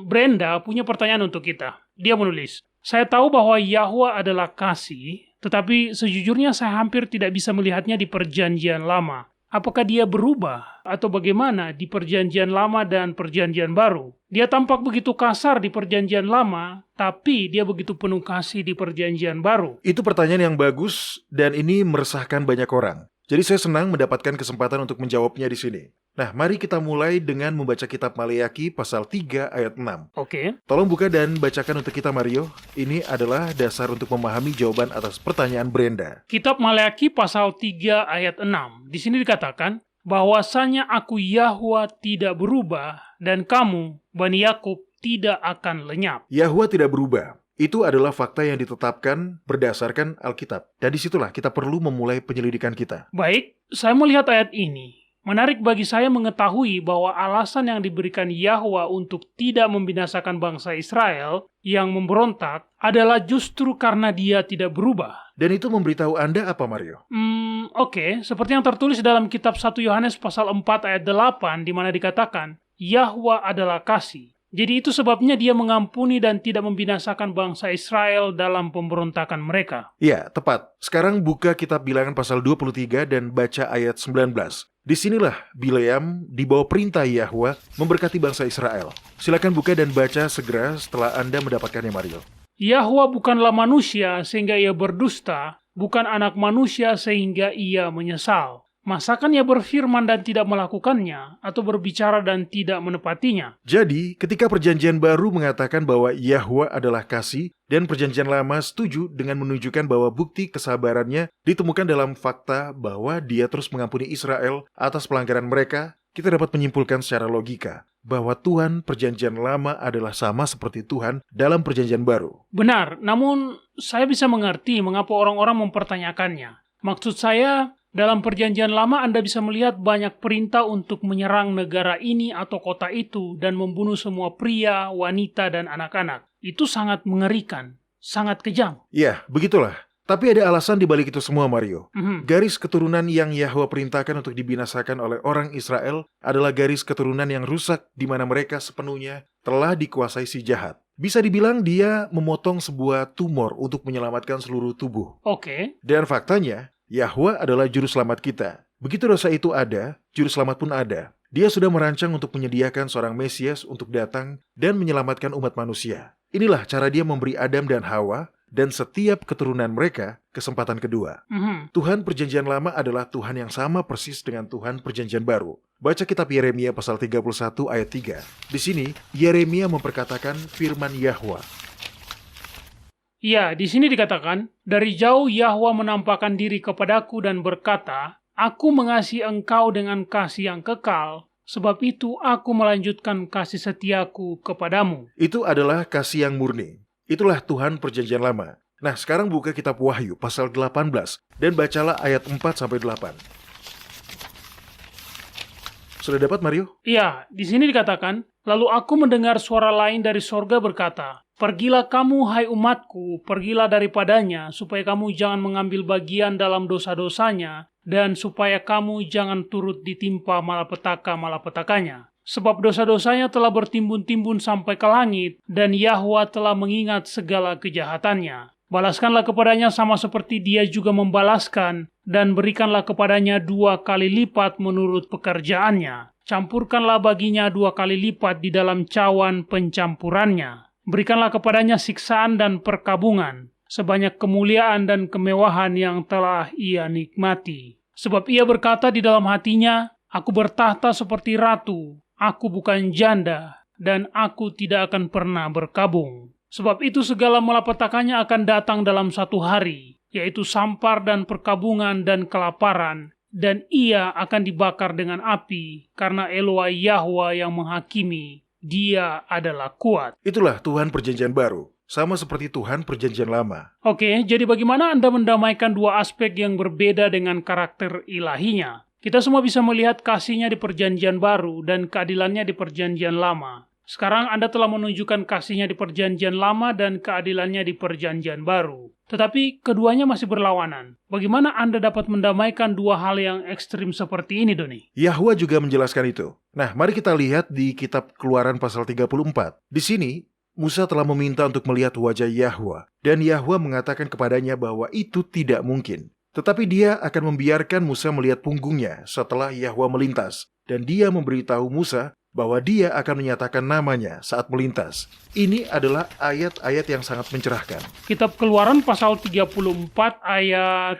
Brenda punya pertanyaan untuk kita. Dia menulis, saya tahu bahwa Yahwa adalah kasih, tetapi sejujurnya saya hampir tidak bisa melihatnya di perjanjian lama. Apakah dia berubah atau bagaimana di perjanjian lama dan perjanjian baru? Dia tampak begitu kasar di perjanjian lama, tapi dia begitu penuh kasih di perjanjian baru. Itu pertanyaan yang bagus dan ini meresahkan banyak orang. Jadi saya senang mendapatkan kesempatan untuk menjawabnya di sini. Nah, mari kita mulai dengan membaca kitab Maleakhi pasal 3 ayat 6. Oke. Tolong buka dan bacakan untuk kita, Mario. Ini adalah dasar untuk memahami jawaban atas pertanyaan Brenda. Kitab Maleakhi pasal 3 ayat 6. Di sini dikatakan, bahwasanya aku Yahwa tidak berubah dan kamu, Bani Yakub, tidak akan lenyap. Yahwa tidak berubah. Itu adalah fakta yang ditetapkan berdasarkan Alkitab. Dan disitulah kita perlu memulai penyelidikan kita. Baik, saya melihat ayat ini. Menarik bagi saya mengetahui bahwa alasan yang diberikan Yahwa untuk tidak membinasakan bangsa Israel yang memberontak adalah justru karena dia tidak berubah. Dan itu memberitahu Anda apa, Mario? Oke. Seperti yang tertulis dalam kitab 1 Yohanes pasal 4 ayat 8 di mana dikatakan, Yahwa adalah kasih. Jadi itu sebabnya dia mengampuni dan tidak membinasakan bangsa Israel dalam pemberontakan mereka. Ya, tepat. Sekarang buka kitab Bilangan pasal 23 dan baca ayat 19. Disinilah Bileam di bawah perintah Yahwa memberkati bangsa Israel. Silakan buka dan baca segera setelah Anda mendapatkannya, Mario. Yahwa bukanlah manusia sehingga ia berdusta, bukan anak manusia sehingga ia menyesal. Masakan ia berfirman dan tidak melakukannya, atau berbicara dan tidak menepatinya? Jadi, ketika perjanjian baru mengatakan bahwa Yahwa adalah kasih, dan perjanjian lama setuju dengan menunjukkan bahwa bukti kesabarannya ditemukan dalam fakta bahwa dia terus mengampuni Israel atas pelanggaran mereka, kita dapat menyimpulkan secara logika bahwa Tuhan perjanjian lama adalah sama seperti Tuhan dalam perjanjian baru. Benar, namun saya bisa mengerti mengapa orang-orang mempertanyakannya. Maksud saya, dalam perjanjian lama Anda bisa melihat banyak perintah untuk menyerang negara ini atau kota itu dan membunuh semua pria, wanita, dan anak-anak. Itu sangat mengerikan, sangat kejam. Ya, begitulah. Tapi ada alasan di balik itu semua, Mario. Garis keturunan yang Yahwa perintahkan untuk dibinasakan oleh orang Israel adalah garis keturunan yang rusak di mana mereka sepenuhnya telah dikuasai si jahat. Bisa dibilang dia memotong sebuah tumor untuk menyelamatkan seluruh tubuh. Oke. Dan faktanya, Yahwa adalah juru selamat kita. Begitu dosa itu ada, juru selamat pun ada. Dia sudah merancang untuk menyediakan seorang Mesias untuk datang dan menyelamatkan umat manusia. Inilah cara dia memberi Adam dan Hawa dan setiap keturunan mereka kesempatan kedua. Tuhan perjanjian lama adalah Tuhan yang sama persis dengan Tuhan perjanjian baru. Baca kitab Yeremia pasal 31 ayat 3. Di sini, Yeremia memperkatakan firman Yahwa. Ya, di sini dikatakan, dari jauh Yahwa menampakkan diri kepadaku dan berkata, Aku mengasihi engkau dengan kasih yang kekal, sebab itu aku melanjutkan kasih setiaku kepadamu. Itu adalah kasih yang murni. Itulah Tuhan perjanjian lama. Nah, sekarang buka kitab Wahyu pasal 18 dan bacalah ayat 4-8. Sudah dapat, Mario? Iya, di sini dikatakan, lalu aku mendengar suara lain dari sorga berkata, Pergilah kamu, hai umatku, pergilah daripadanya, supaya kamu jangan mengambil bagian dalam dosa-dosanya, dan supaya kamu jangan turut ditimpa malapetaka-malapetakanya. sebab dosa-dosanya telah bertimbun-timbun sampai ke langit, dan Yahwa telah mengingat segala kejahatannya. Balaskanlah kepadanya sama seperti dia juga membalaskan, dan berikanlah kepadanya 2 kali lipat menurut pekerjaannya. Campurkanlah baginya 2 kali lipat di dalam cawan pencampurannya. Berikanlah kepadanya siksaan dan perkabungan, sebanyak kemuliaan dan kemewahan yang telah ia nikmati. Sebab ia berkata di dalam hatinya, aku bertahta seperti ratu, aku bukan janda, dan aku tidak akan pernah berkabung. Sebab itu segala malapetakannya akan datang dalam satu hari, yaitu sampar dan perkabungan dan kelaparan, dan ia akan dibakar dengan api, karena Eloah Yahwa yang menghakimi, dia adalah kuat. Itulah Tuhan Perjanjian Baru, sama seperti Tuhan Perjanjian Lama. Oke, jadi bagaimana Anda mendamaikan dua aspek yang berbeda dengan karakter ilahinya? Kita semua bisa melihat kasih-Nya di Perjanjian Baru dan keadilannya di Perjanjian Lama. Sekarang Anda telah menunjukkan kasih-Nya di Perjanjian Lama dan keadilannya di Perjanjian Baru. Tetapi keduanya masih berlawanan. Bagaimana Anda dapat mendamaikan dua hal yang ekstrim seperti ini, Doni? Yahwa juga menjelaskan itu. Nah, mari kita lihat di kitab Keluaran pasal 34. Di sini, Musa telah meminta untuk melihat wajah Yahwa, dan Yahwa mengatakan kepadanya bahwa itu tidak mungkin. Tetapi dia akan membiarkan Musa melihat punggungnya setelah Yahwa melintas, dan dia memberitahu Musa bahwa dia akan menyatakan namanya saat melintas. Ini adalah ayat-ayat yang sangat mencerahkan. Kitab Keluaran pasal 34 ayat...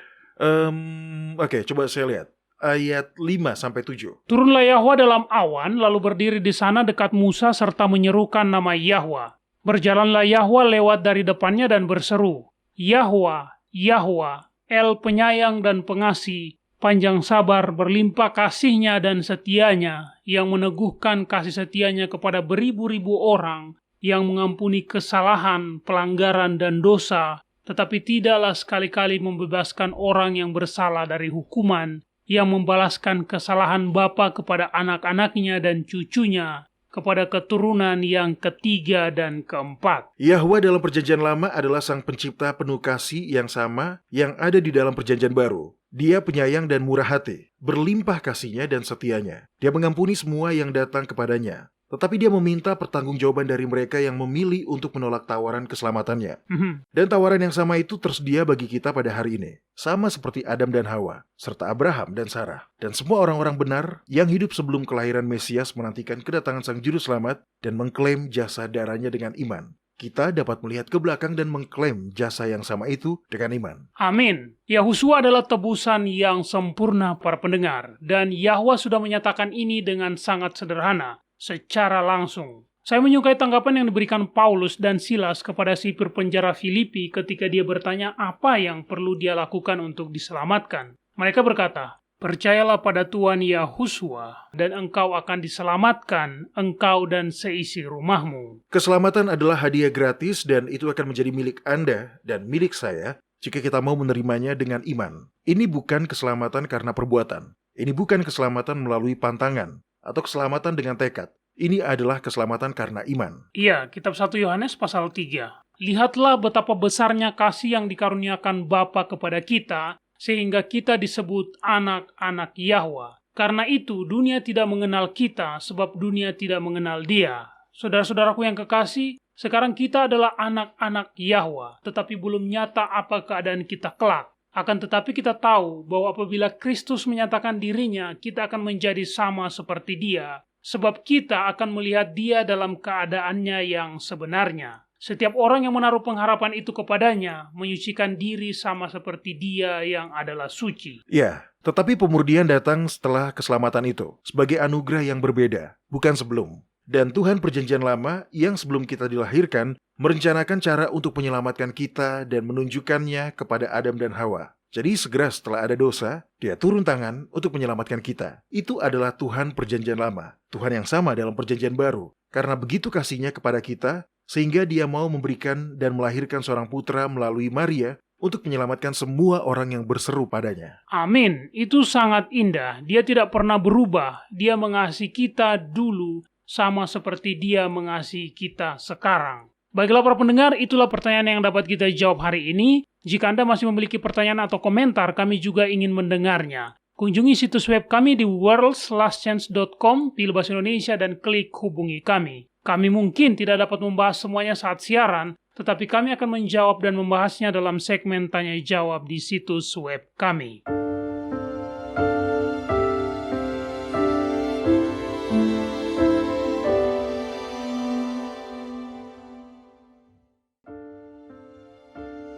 Oke, coba saya lihat. Ayat 5-7. Turunlah Yahwa dalam awan, lalu berdiri di sana dekat Musa serta menyerukan nama Yahwa. Berjalanlah Yahwa lewat dari depannya dan berseru, Yahwa, Yahwa, El penyayang dan pengasih, panjang sabar, berlimpah kasih-Nya dan setia-Nya, yang meneguhkan kasih setia-Nya kepada beribu-ribu orang, yang mengampuni kesalahan, pelanggaran, dan dosa, tetapi tidaklah sekali-kali membebaskan orang yang bersalah dari hukuman, yang membalaskan kesalahan bapa kepada anak-anaknya dan cucunya, kepada keturunan yang ketiga dan keempat. Yahwa dalam Perjanjian Lama adalah Sang Pencipta penuh kasih yang sama yang ada di dalam Perjanjian Baru. Dia penyayang dan murah hati, berlimpah kasih-Nya dan setia-Nya. Dia mengampuni semua yang datang kepadanya. Tetapi dia meminta pertanggungjawaban dari mereka yang memilih untuk menolak tawaran keselamatannya. Dan tawaran yang sama itu tersedia bagi kita pada hari ini. Sama seperti Adam dan Hawa, serta Abraham dan Sarah. Dan semua orang-orang benar yang hidup sebelum kelahiran Mesias menantikan kedatangan Sang Juru Selamat dan mengklaim jasa darahnya dengan iman. Kita dapat melihat ke belakang dan mengklaim jasa yang sama itu dengan iman. Amin. Yahusua adalah tebusan yang sempurna para pendengar. Dan Yahwa sudah menyatakan ini dengan sangat sederhana, secara langsung. Saya menyukai tanggapan yang diberikan Paulus dan Silas kepada sipir penjara Filipi ketika dia bertanya apa yang perlu dia lakukan untuk diselamatkan. Mereka berkata, percayalah pada Tuhan Yahusua, dan engkau akan diselamatkan, engkau dan seisi rumahmu. Keselamatan adalah hadiah gratis dan itu akan menjadi milik Anda dan milik saya jika kita mau menerimanya dengan iman. Ini bukan keselamatan karena perbuatan. Ini bukan keselamatan melalui pantangan atau keselamatan dengan tekad. Ini adalah keselamatan karena iman. Iya, kitab 1 Yohanes pasal 3. Lihatlah betapa besarnya kasih yang dikaruniakan Bapa kepada kita, sehingga kita disebut anak-anak Yahwa. Karena itu, dunia tidak mengenal kita, sebab dunia tidak mengenal Dia. Saudara-saudaraku yang kekasih, sekarang kita adalah anak-anak Yahwa, tetapi belum nyata apa keadaan kita kelak. Akan tetapi kita tahu bahwa apabila Kristus menyatakan dirinya, kita akan menjadi sama seperti Dia, sebab kita akan melihat Dia dalam keadaannya yang sebenarnya. Setiap orang yang menaruh pengharapan itu kepadanya, menyucikan diri sama seperti Dia yang adalah suci. Ya, tetapi pemurnian datang setelah keselamatan itu, sebagai anugerah yang berbeda, bukan sebelum. Dan Tuhan Perjanjian Lama yang sebelum kita dilahirkan, merencanakan cara untuk menyelamatkan kita dan menunjukkannya kepada Adam dan Hawa. Jadi segera setelah ada dosa, Dia turun tangan untuk menyelamatkan kita. Itu adalah Tuhan Perjanjian Lama, Tuhan yang sama dalam Perjanjian Baru. Karena begitu kasih-Nya kepada kita, sehingga Dia mau memberikan dan melahirkan seorang putra melalui Maria untuk menyelamatkan semua orang yang berseru padanya. Amin. Itu sangat indah. Dia tidak pernah berubah. Dia mengasihi kita dulu, sama seperti Dia mengasihi kita sekarang. Baiklah para pendengar, itulah pertanyaan yang dapat kita jawab hari ini. Jika Anda masih memiliki pertanyaan atau komentar, kami juga ingin mendengarnya. Kunjungi situs web kami di worldslastchance.com, pilih bahasa Indonesia dan klik hubungi kami. Kami mungkin tidak dapat membahas semuanya saat siaran, tetapi kami akan menjawab dan membahasnya dalam segmen tanya-jawab di situs web kami.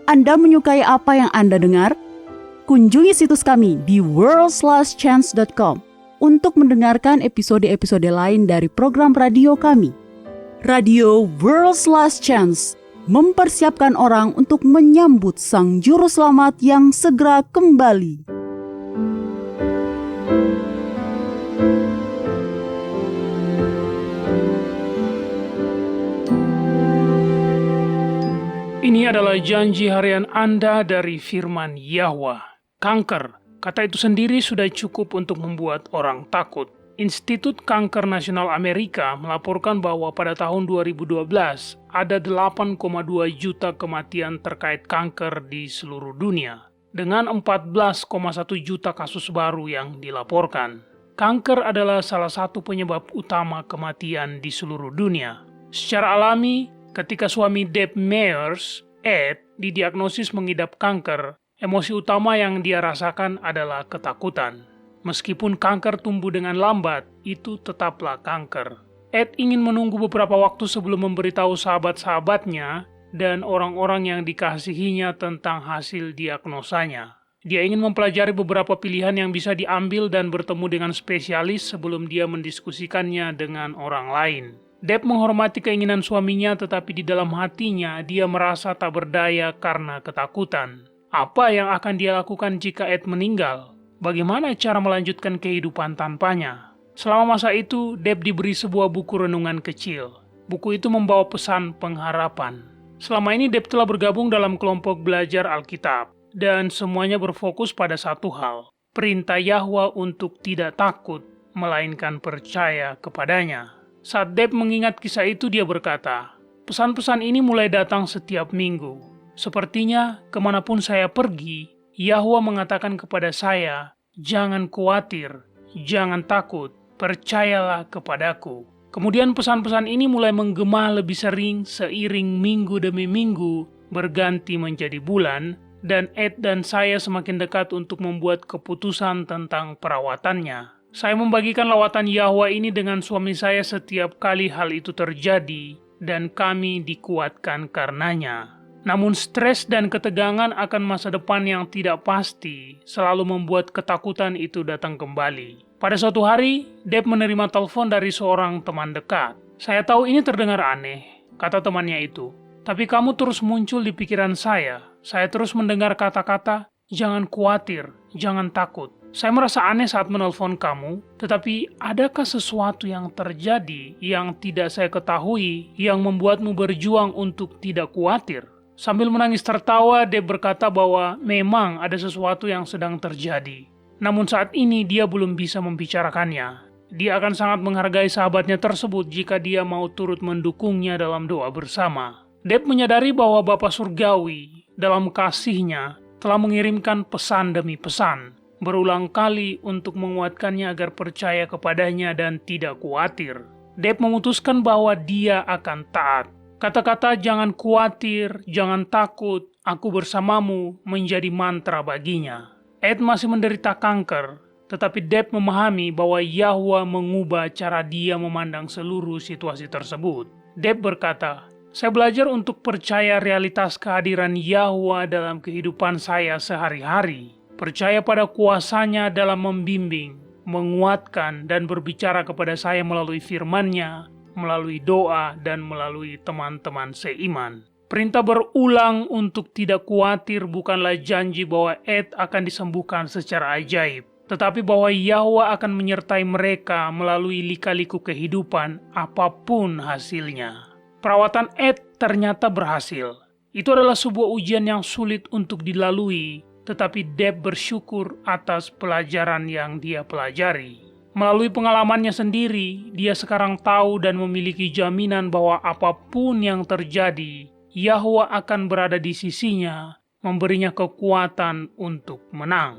Anda menyukai apa yang Anda dengar? Kunjungi situs kami di worldslastchance.com untuk mendengarkan episode-episode lain dari program radio kami. Radio World's Last Chance mempersiapkan orang untuk menyambut Sang Juru Selamat yang segera kembali. Ini adalah janji harian Anda dari firman Yahwa. Kanker, kata itu sendiri sudah cukup untuk membuat orang takut. Institut Kanker Nasional Amerika melaporkan bahwa pada tahun 2012 ada 8,2 juta kematian terkait kanker di seluruh dunia, dengan 14,1 juta kasus baru yang dilaporkan. Kanker adalah salah satu penyebab utama kematian di seluruh dunia. Secara alami, ketika suami Deb Meyers, Ed, didiagnosis mengidap kanker, emosi utama yang dia rasakan adalah ketakutan. Meskipun kanker tumbuh dengan lambat, itu tetaplah kanker. Ed ingin menunggu beberapa waktu sebelum memberitahu sahabat-sahabatnya dan orang-orang yang dikasihinya tentang hasil diagnosanya. Dia ingin mempelajari beberapa pilihan yang bisa diambil dan bertemu dengan spesialis sebelum dia mendiskusikannya dengan orang lain. Deb menghormati keinginan suaminya, tetapi di dalam hatinya dia merasa tak berdaya karena ketakutan. Apa yang akan dia lakukan jika Ed meninggal? Bagaimana cara melanjutkan kehidupan tanpanya? Selama masa itu, Deb diberi sebuah buku renungan kecil. Buku itu membawa pesan pengharapan. Selama ini Deb telah bergabung dalam kelompok belajar Alkitab, dan semuanya berfokus pada satu hal, perintah Yahwa untuk tidak takut, melainkan percaya kepadanya. Saat Deb mengingat kisah itu, dia berkata, pesan-pesan ini mulai datang setiap minggu. Sepertinya, kemanapun saya pergi, Yahwa mengatakan kepada saya, jangan khawatir, jangan takut, percayalah kepadaku. Kemudian pesan-pesan ini mulai menggema lebih sering seiring minggu demi minggu, berganti menjadi bulan, dan Ed dan saya semakin dekat untuk membuat keputusan tentang perawatannya. Saya membagikan lawatan Yahwa ini dengan suami saya setiap kali hal itu terjadi, dan kami dikuatkan karenanya. Namun stres dan ketegangan akan masa depan yang tidak pasti selalu membuat ketakutan itu datang kembali. Pada suatu hari, Deb menerima telepon dari seorang teman dekat. Saya tahu ini terdengar aneh, kata temannya itu. Tapi kamu terus muncul di pikiran saya. Saya terus mendengar kata-kata, jangan khawatir, jangan takut. Saya merasa aneh saat menelpon kamu, tetapi adakah sesuatu yang terjadi yang tidak saya ketahui yang membuatmu berjuang untuk tidak khawatir? Sambil menangis tertawa, Deb berkata bahwa memang ada sesuatu yang sedang terjadi. Namun saat ini dia belum bisa membicarakannya. Dia akan sangat menghargai sahabatnya tersebut jika dia mau turut mendukungnya dalam doa bersama. Deb menyadari bahwa Bapa Surgawi dalam kasih-Nya telah mengirimkan pesan demi pesan, berulang kali untuk menguatkannya agar percaya kepadanya dan tidak khawatir. Deb memutuskan bahwa dia akan taat. Kata-kata jangan khawatir, jangan takut, aku bersamamu menjadi mantra baginya. Ed masih menderita kanker, tetapi Deb memahami bahwa Yahwa mengubah cara dia memandang seluruh situasi tersebut. Deb berkata, saya belajar untuk percaya realitas kehadiran Yahwa dalam kehidupan saya sehari-hari. Percaya pada kuasa-Nya dalam membimbing, menguatkan, dan berbicara kepada saya melalui firman-Nya, melalui doa, dan melalui teman-teman seiman. Perintah berulang untuk tidak khawatir bukanlah janji bahwa Ed akan disembuhkan secara ajaib, tetapi bahwa Yahwa akan menyertai mereka melalui lika-liku kehidupan apapun hasilnya. Perawatan Ed ternyata berhasil. Itu adalah sebuah ujian yang sulit untuk dilalui, tetapi Deb bersyukur atas pelajaran yang dia pelajari. Melalui pengalamannya sendiri, dia sekarang tahu dan memiliki jaminan bahwa apapun yang terjadi, Yahwa akan berada di sisinya, memberinya kekuatan untuk menang.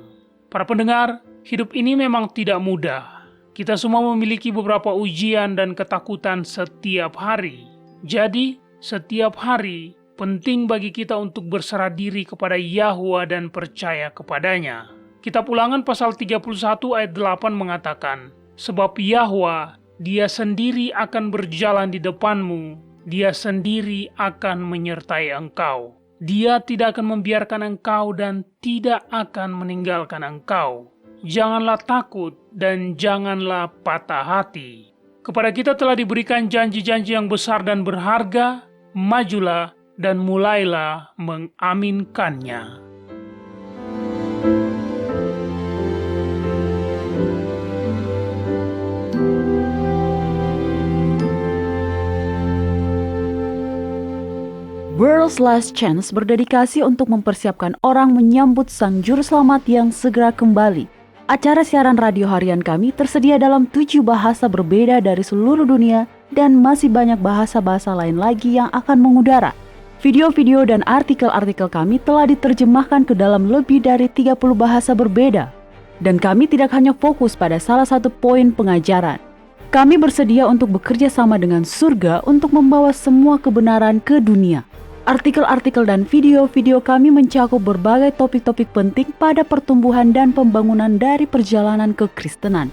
Para pendengar, Hidup ini memang tidak mudah. Kita semua memiliki beberapa ujian dan ketakutan setiap hari. Jadi, setiap hari penting bagi kita untuk berserah diri kepada Yahwa dan percaya kepadanya. Kitab Ulangan pasal 31 ayat 8 mengatakan, "Sebab Yahwa, Dia sendiri akan berjalan di depanmu, Dia sendiri akan menyertai engkau. Dia tidak akan membiarkan engkau dan tidak akan meninggalkan engkau. Janganlah takut dan janganlah patah hati." Kepada kita telah diberikan janji-janji yang besar dan berharga. Majulah dan mulailah mengaminkannya. World's Last Chance berdedikasi untuk mempersiapkan orang menyambut Sang Juru Selamat yang segera kembali. Acara siaran radio harian kami tersedia dalam 7 bahasa berbeda dari seluruh dunia dan masih banyak bahasa-bahasa lain lagi yang akan mengudara. Video-video dan artikel-artikel kami telah diterjemahkan ke dalam lebih dari 30 bahasa berbeda. Dan kami tidak hanya fokus pada salah satu poin pengajaran. Kami bersedia untuk bekerja sama dengan surga untuk membawa semua kebenaran ke dunia. Artikel-artikel dan video-video kami mencakup berbagai topik-topik penting pada pertumbuhan dan pembangunan dari perjalanan kekristenan.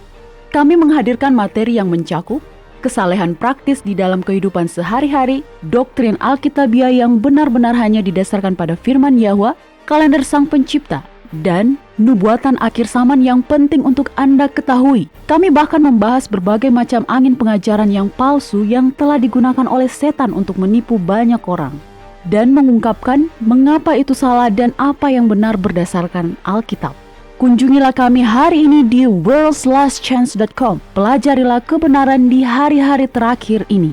Kami menghadirkan materi yang mencakup kesalehan praktis di dalam kehidupan sehari-hari, doktrin Alkitabiah yang benar-benar hanya didasarkan pada firman Yahwa, kalender Sang Pencipta, dan nubuatan akhir zaman yang penting untuk Anda ketahui. Kami bahkan membahas berbagai macam angin pengajaran yang palsu yang telah digunakan oleh setan untuk menipu banyak orang, dan mengungkapkan mengapa itu salah dan apa yang benar berdasarkan Alkitab. Kunjungilah kami hari ini di worldslastchance.com. Pelajarilah kebenaran di hari-hari terakhir ini.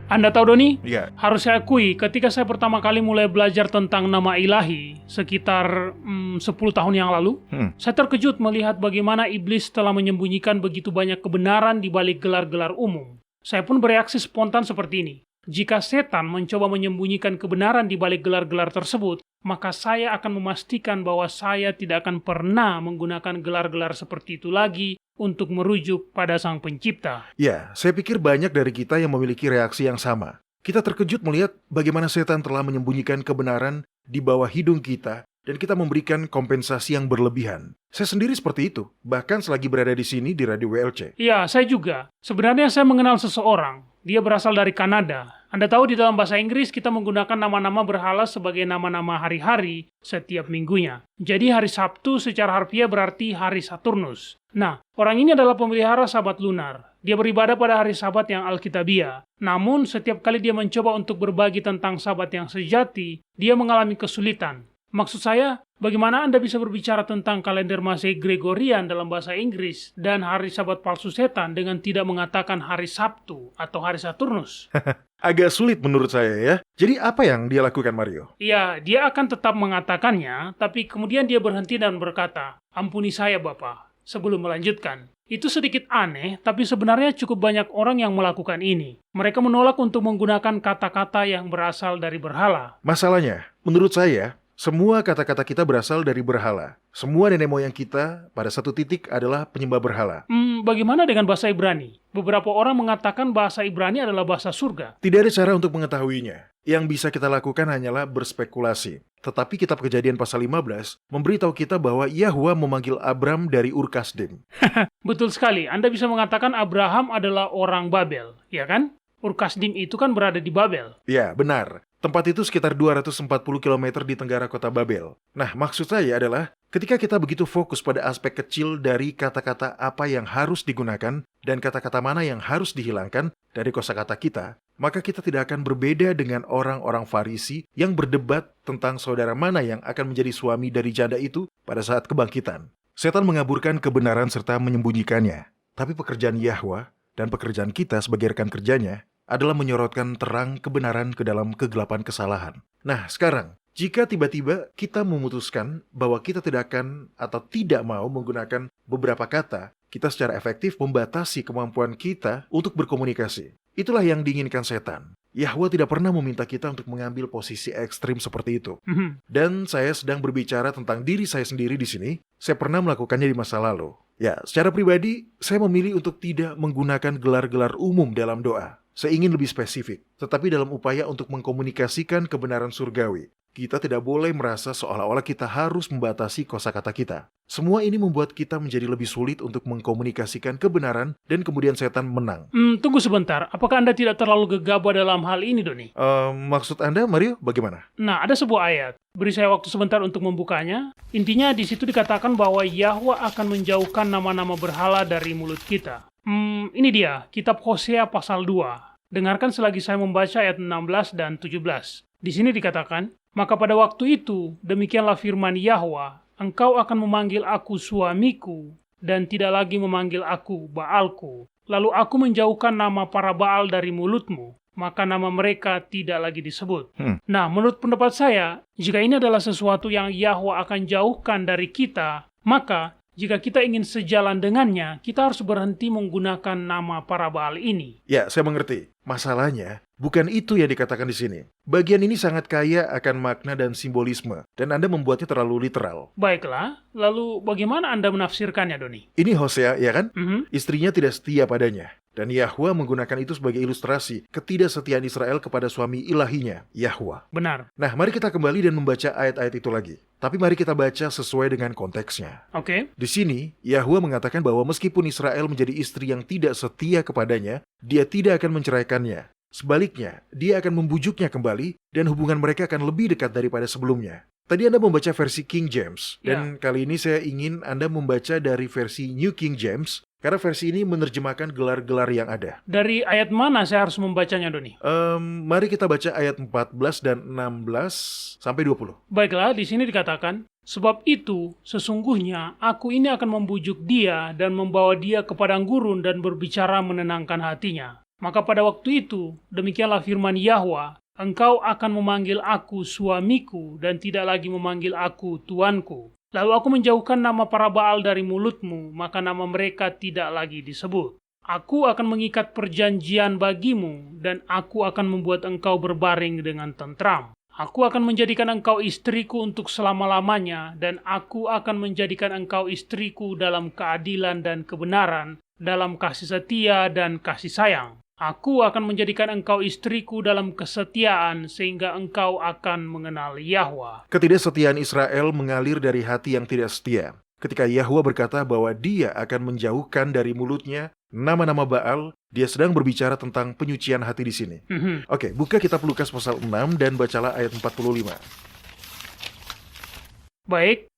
Anda tahu, Doni? Ya, Harus saya akui, ketika saya pertama kali mulai belajar tentang nama ilahi, sekitar 10 tahun yang lalu, saya terkejut melihat bagaimana iblis telah menyembunyikan begitu banyak kebenaran di balik gelar-gelar umum. Saya pun bereaksi spontan seperti ini. Jika setan mencoba menyembunyikan kebenaran di balik gelar-gelar tersebut, maka saya akan memastikan bahwa saya tidak akan pernah menggunakan gelar-gelar seperti itu lagi untuk merujuk pada Sang Pencipta. ya, saya pikir banyak dari kita yang memiliki reaksi yang sama. Kita terkejut melihat bagaimana setan telah menyembunyikan kebenaran di bawah hidung kita dan kita memberikan kompensasi yang berlebihan. Saya sendiri seperti itu, bahkan selagi berada di sini di Radio WLC. Ya, saya juga. Sebenarnya saya mengenal seseorang. Dia berasal dari Kanada. Anda tahu di dalam bahasa Inggris kita menggunakan nama-nama berhala sebagai nama-nama hari-hari setiap minggunya. Jadi hari Sabtu secara harfiah berarti hari Saturnus. Nah, orang ini adalah pemelihara Sabat lunar. Dia beribadah pada hari Sabat yang Alkitabiah. Namun, setiap kali dia mencoba untuk berbagi tentang Sabat yang sejati, dia mengalami kesulitan. Maksud saya, bagaimana Anda bisa berbicara tentang kalender Masehi Gregorian dalam bahasa Inggris dan hari Sabat palsu setan dengan tidak mengatakan hari Sabtu atau hari Saturnus? Agak sulit menurut saya ya. Jadi apa yang dia lakukan, Mario? Ya, dia akan tetap mengatakannya, tapi kemudian dia berhenti dan berkata, "Ampuni saya, Bapak," sebelum melanjutkan. Itu sedikit aneh, tapi sebenarnya cukup banyak orang yang melakukan ini. Mereka menolak untuk menggunakan kata-kata yang berasal dari berhala. Masalahnya, menurut saya, semua kata-kata kita berasal dari berhala. Semua nenek moyang kita pada satu titik adalah penyembah berhala. Bagaimana dengan bahasa Ibrani? Beberapa orang mengatakan bahasa Ibrani adalah bahasa surga. Tidak ada cara untuk mengetahuinya. Yang bisa kita lakukan hanyalah berspekulasi. Tetapi kitab Kejadian pasal 15 memberitahu kita bahwa Yahwa memanggil Abram dari Ur Kasdim. Betul sekali, Anda bisa mengatakan Abraham adalah orang Babel, ya kan? Ur Kasdim itu kan berada di Babel. Ya, benar. Tempat itu sekitar 240 km di tenggara kota Babel. Nah, maksud saya adalah ketika kita begitu fokus pada aspek kecil dari kata-kata apa yang harus digunakan dan kata-kata mana yang harus dihilangkan dari kosakata kita, maka kita tidak akan berbeda dengan orang-orang Farisi yang berdebat tentang saudara mana yang akan menjadi suami dari janda itu pada saat kebangkitan. Setan mengaburkan kebenaran serta menyembunyikannya. Tapi pekerjaan Yahwa dan pekerjaan kita sebagai rekan kerjanya adalah menyorotkan terang kebenaran ke dalam kegelapan kesalahan. Nah, sekarang, jika tiba-tiba kita memutuskan bahwa kita tidak akan atau tidak mau menggunakan beberapa kata kita secara efektif membatasi kemampuan kita untuk berkomunikasi. Itulah yang diinginkan setan. Yahwa tidak pernah meminta kita untuk mengambil posisi ekstrim seperti itu. Dan saya sedang berbicara tentang diri saya sendiri di sini. Saya pernah melakukannya di masa lalu. Ya, secara pribadi, saya memilih untuk tidak menggunakan gelar-gelar umum dalam doa. Saya ingin lebih spesifik, tetapi dalam upaya untuk mengkomunikasikan kebenaran surgawi. Kita tidak boleh merasa seolah-olah kita harus membatasi kosakata kita. Semua ini membuat kita menjadi lebih sulit untuk mengkomunikasikan kebenaran dan kemudian setan menang. Tunggu sebentar, apakah Anda tidak terlalu gegabah dalam hal ini, Doni? Maksud Anda, Mario, bagaimana? Nah, ada sebuah ayat. Beri saya waktu sebentar untuk membukanya. Intinya di situ dikatakan bahwa Yahwa akan menjauhkan nama-nama berhala dari mulut kita. Ini dia, kitab Hosea pasal 2. Dengarkan selagi saya membaca ayat 16 dan 17. Di sini dikatakan, maka pada waktu itu, demikianlah firman Yahwa, engkau akan memanggil aku suamiku, dan tidak lagi memanggil aku Baalku. Lalu aku menjauhkan nama para Baal dari mulutmu, maka nama mereka tidak lagi disebut. Nah, menurut pendapat saya, jika ini adalah sesuatu yang Yahwa akan jauhkan dari kita, maka jika kita ingin sejalan dengannya, kita harus berhenti menggunakan nama para Baal ini. Ya, saya mengerti. Masalahnya, bukan itu yang dikatakan di sini. Bagian ini sangat kaya akan makna dan simbolisme, dan Anda membuatnya terlalu literal. Baiklah, lalu bagaimana Anda menafsirkannya, Doni? Ini Hosea, ya kan? Istrinya tidak setia padanya. Dan Yahwa menggunakan itu sebagai ilustrasi ketidaksetiaan Israel kepada suami ilahinya, Yahwa. Benar. Nah, mari kita kembali dan membaca ayat-ayat itu lagi. Tapi mari kita baca sesuai dengan konteksnya. Oke. Di sini, Yahwa mengatakan bahwa meskipun Israel menjadi istri yang tidak setia kepadanya, dia tidak akan menceraikannya. Sebaliknya, dia akan membujuknya kembali dan hubungan mereka akan lebih dekat daripada sebelumnya. Tadi Anda membaca versi King James, dan kali ini saya ingin Anda membaca dari versi New King James, karena versi ini menerjemahkan gelar-gelar yang ada. Dari ayat mana saya harus membacanya, Doni? Mari kita baca ayat 14 dan 16 sampai 20. Baiklah, di sini dikatakan, sebab itu, sesungguhnya aku ini akan membujuk dia dan membawa dia ke padang gurun dan berbicara menenangkan hatinya. Maka pada waktu itu, demikianlah firman Yahwa, engkau akan memanggil aku suamiku dan tidak lagi memanggil aku tuanku. Lalu aku menjauhkan nama para Baal dari mulutmu, maka nama mereka tidak lagi disebut. Aku akan mengikat perjanjian bagimu, dan aku akan membuat engkau berbaring dengan tentram. Aku akan menjadikan engkau istriku untuk selama-lamanya, dan aku akan menjadikan engkau istriku dalam keadilan dan kebenaran, dalam kasih setia dan kasih sayang. Aku akan menjadikan engkau istriku dalam kesetiaan sehingga engkau akan mengenal Yahwa. Ketidaksetiaan Israel mengalir dari hati yang tidak setia. Ketika Yahwa berkata bahwa dia akan menjauhkan dari mulutnya nama-nama Baal, dia sedang berbicara tentang penyucian hati di sini. Oke, buka kitab Lukas pasal 6 dan bacalah ayat 45. Baik,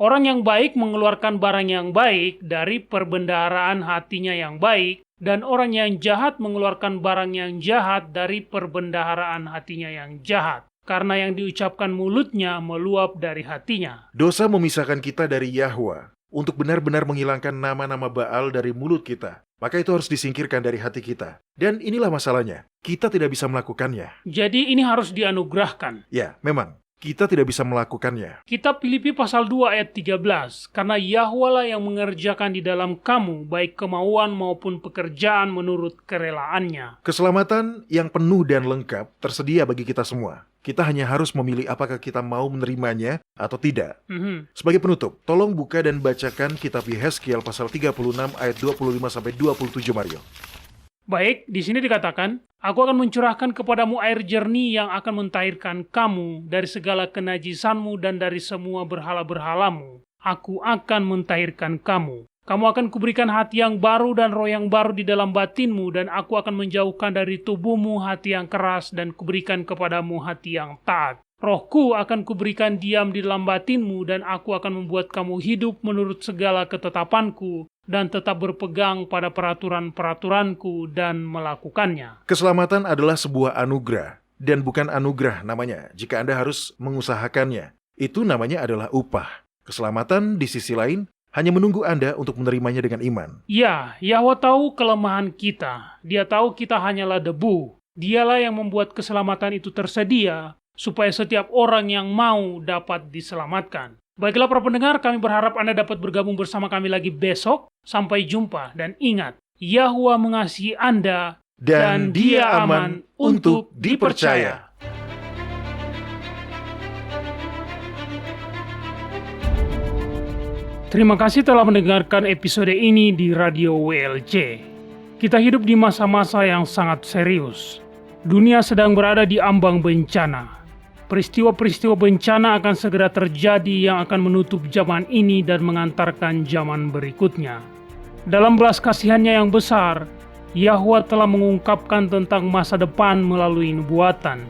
orang yang baik mengeluarkan barang yang baik dari perbendaharaan hatinya yang baik, dan orang yang jahat mengeluarkan barang yang jahat dari perbendaharaan hatinya yang jahat. Karena yang diucapkan mulutnya meluap dari hatinya. Dosa memisahkan kita dari Yahwa. Untuk benar-benar menghilangkan nama-nama Baal dari mulut kita, maka itu harus disingkirkan dari hati kita. Dan inilah masalahnya, kita tidak bisa melakukannya. Jadi ini harus dianugerahkan. Ya, memang. Kita tidak bisa melakukannya. Kitab Filipi pasal 2 ayat 13. Karena Yahwa lah yang mengerjakan di dalam kamu, baik kemauan maupun pekerjaan menurut kerelaannya. Keselamatan yang penuh dan lengkap tersedia bagi kita semua. Kita hanya harus memilih apakah kita mau menerimanya atau tidak. Sebagai penutup, tolong buka dan bacakan kitab Yehezkiel pasal 36 ayat 25-27, Mario. Baik, di sini dikatakan, aku akan mencurahkan kepadamu air jernih yang akan mentahirkan kamu dari segala kenajisanmu dan dari semua berhala-berhalamu. Aku akan mentahirkan kamu. Kamu akan kuberikan hati yang baru dan roh yang baru di dalam batinmu, dan aku akan menjauhkan dari tubuhmu hati yang keras dan kuberikan kepadamu hati yang taat. Rohku akan kuberikan diam di dalam batinmu, dan aku akan membuat kamu hidup menurut segala ketetapanku, dan tetap berpegang pada peraturan-peraturanku dan melakukannya. Keselamatan adalah sebuah anugerah, dan bukan anugerah namanya jika Anda harus mengusahakannya. Itu namanya adalah upah. Keselamatan di sisi lain hanya menunggu Anda untuk menerimanya dengan iman. Ya, Yahwa tahu kelemahan kita. Dia tahu kita hanyalah debu. Dialah yang membuat keselamatan itu tersedia, supaya setiap orang yang mau dapat diselamatkan. Baiklah para pendengar, kami berharap Anda dapat bergabung bersama kami lagi besok. Sampai jumpa, dan ingat, Yahwa mengasihi Anda, Dan Dia aman untuk dipercaya. Terima kasih telah mendengarkan episode ini di Radio WLC. Kita hidup di masa-masa yang sangat serius. Dunia sedang berada di ambang bencana. Peristiwa-peristiwa bencana akan segera terjadi yang akan menutup zaman ini dan mengantarkan zaman berikutnya. Dalam belas kasihannya yang besar, Yahwa telah mengungkapkan tentang masa depan melalui nubuatan.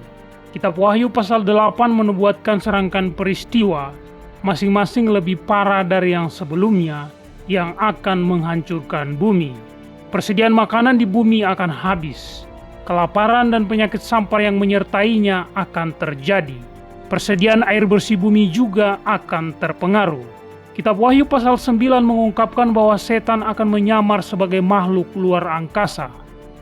Kitab Wahyu pasal 8 menubuatkan serangkaian peristiwa, masing-masing lebih parah dari yang sebelumnya, yang akan menghancurkan bumi. Persediaan makanan di bumi akan habis. Kelaparan dan penyakit sampar yang menyertainya akan terjadi. Persediaan air bersih bumi juga akan terpengaruh. Kitab Wahyu pasal 9 mengungkapkan bahwa setan akan menyamar sebagai makhluk luar angkasa.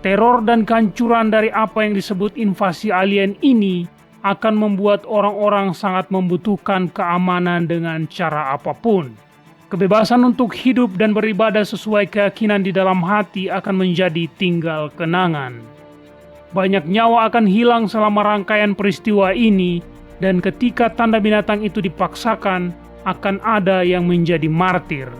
Teror dan kehancuran dari apa yang disebut invasi alien ini akan membuat orang-orang sangat membutuhkan keamanan dengan cara apapun. Kebebasan untuk hidup dan beribadah sesuai keyakinan di dalam hati akan menjadi tinggal kenangan. Banyak nyawa akan hilang selama rangkaian peristiwa ini, dan ketika tanda binatang itu dipaksakan, akan ada yang menjadi martir.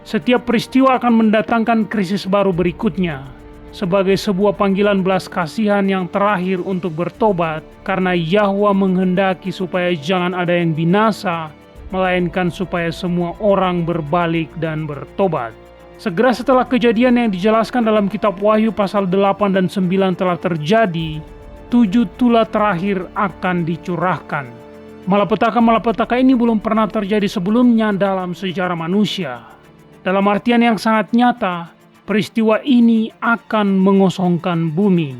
Setiap peristiwa akan mendatangkan krisis baru berikutnya, sebagai sebuah panggilan belas kasihan yang terakhir untuk bertobat, karena Yahwa menghendaki supaya jangan ada yang binasa, melainkan supaya semua orang berbalik dan bertobat. Segera setelah kejadian yang dijelaskan dalam kitab Wahyu pasal 8 dan 9 telah terjadi, 7 tula terakhir akan dicurahkan. Malapetaka-malapetaka ini belum pernah terjadi sebelumnya dalam sejarah manusia. Dalam artian yang sangat nyata, peristiwa ini akan mengosongkan bumi.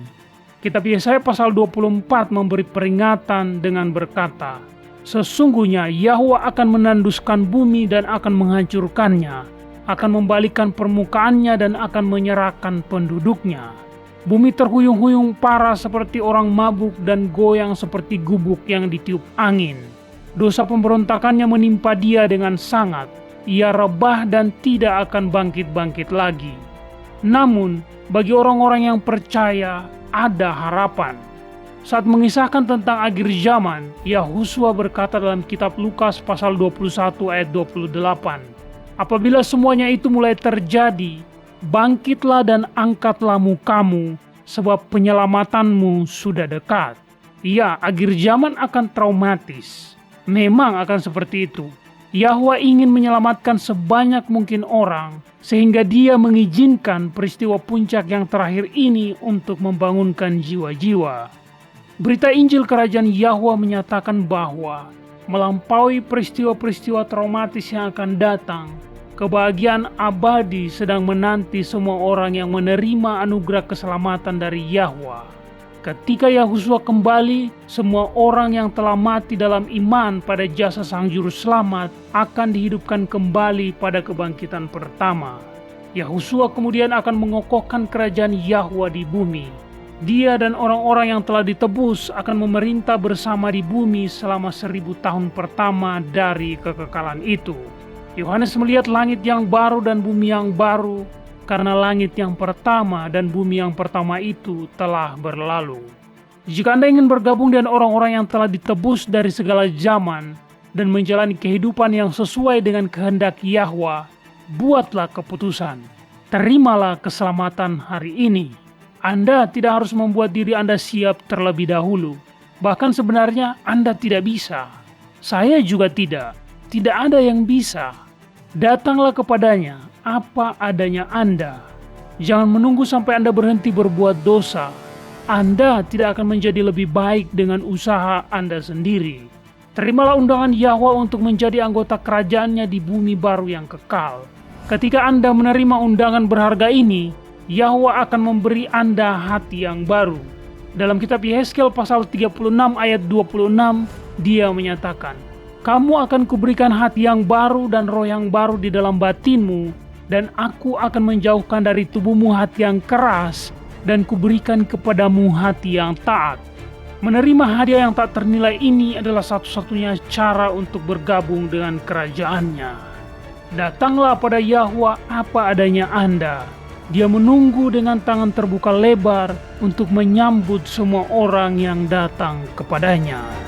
Kitab Yesaya pasal 24 memberi peringatan dengan berkata, "Sesungguhnya Yahwa akan menanduskan bumi dan akan menghancurkannya, akan membalikkan permukaannya dan akan menyerahkan penduduknya. Bumi terhuyung-huyung parah seperti orang mabuk dan goyang seperti gubuk yang ditiup angin. Dosa pemberontakannya menimpa dia dengan sangat. Ia rebah dan tidak akan bangkit-bangkit lagi. Namun, bagi orang-orang yang percaya, ada harapan." Saat mengisahkan tentang akhir zaman, Yahusua berkata dalam kitab Lukas pasal 21 ayat 28, "Apabila semuanya itu mulai terjadi, bangkitlah dan angkatlah mukamu, sebab penyelamatanmu sudah dekat." Ya, akhir zaman akan traumatis. Memang akan seperti itu. Yahwa ingin menyelamatkan sebanyak mungkin orang, sehingga Dia mengizinkan peristiwa puncak yang terakhir ini untuk membangunkan jiwa-jiwa. Berita Injil Kerajaan Yahwa menyatakan bahwa melampaui peristiwa-peristiwa traumatis yang akan datang, kebahagiaan abadi sedang menanti semua orang yang menerima anugerah keselamatan dari Yahwa. Ketika Yahusua kembali, semua orang yang telah mati dalam iman pada jasa Sang Juru Selamat akan dihidupkan kembali pada kebangkitan pertama. Yahusua kemudian akan mengokohkan kerajaan Yahwa di bumi. Dia dan orang-orang yang telah ditebus akan memerintah bersama di bumi selama 1000 tahun pertama dari kekekalan itu. Yohanes melihat langit yang baru dan bumi yang baru, karena langit yang pertama dan bumi yang pertama itu telah berlalu. Jika Anda ingin bergabung dengan orang-orang yang telah ditebus dari segala zaman dan menjalani kehidupan yang sesuai dengan kehendak Yahwa, buatlah keputusan. Terimalah keselamatan hari ini. Anda tidak harus membuat diri Anda siap terlebih dahulu. Bahkan sebenarnya Anda tidak bisa. Saya juga tidak. Tidak ada yang bisa. Datanglah kepadanya apa adanya Anda. Jangan menunggu sampai Anda berhenti berbuat dosa. Anda tidak akan menjadi lebih baik dengan usaha Anda sendiri. Terimalah undangan Yahwa untuk menjadi anggota kerajaannya di bumi baru yang kekal. Ketika Anda menerima undangan berharga ini, Yahwa akan memberi Anda hati yang baru. Dalam kitab Yehezkiel pasal 36 ayat 26, Dia menyatakan, "Kamu akan kuberikan hati yang baru dan roh yang baru di dalam batinmu, dan aku akan menjauhkan dari tubuhmu hati yang keras, dan kuberikan kepadamu hati yang taat." Menerima hadiah yang tak ternilai ini adalah satu-satunya cara untuk bergabung dengan kerajaannya. Datanglah pada Yahwa apa adanya Anda. Dia menunggu dengan tangan terbuka lebar untuk menyambut semua orang yang datang kepadanya.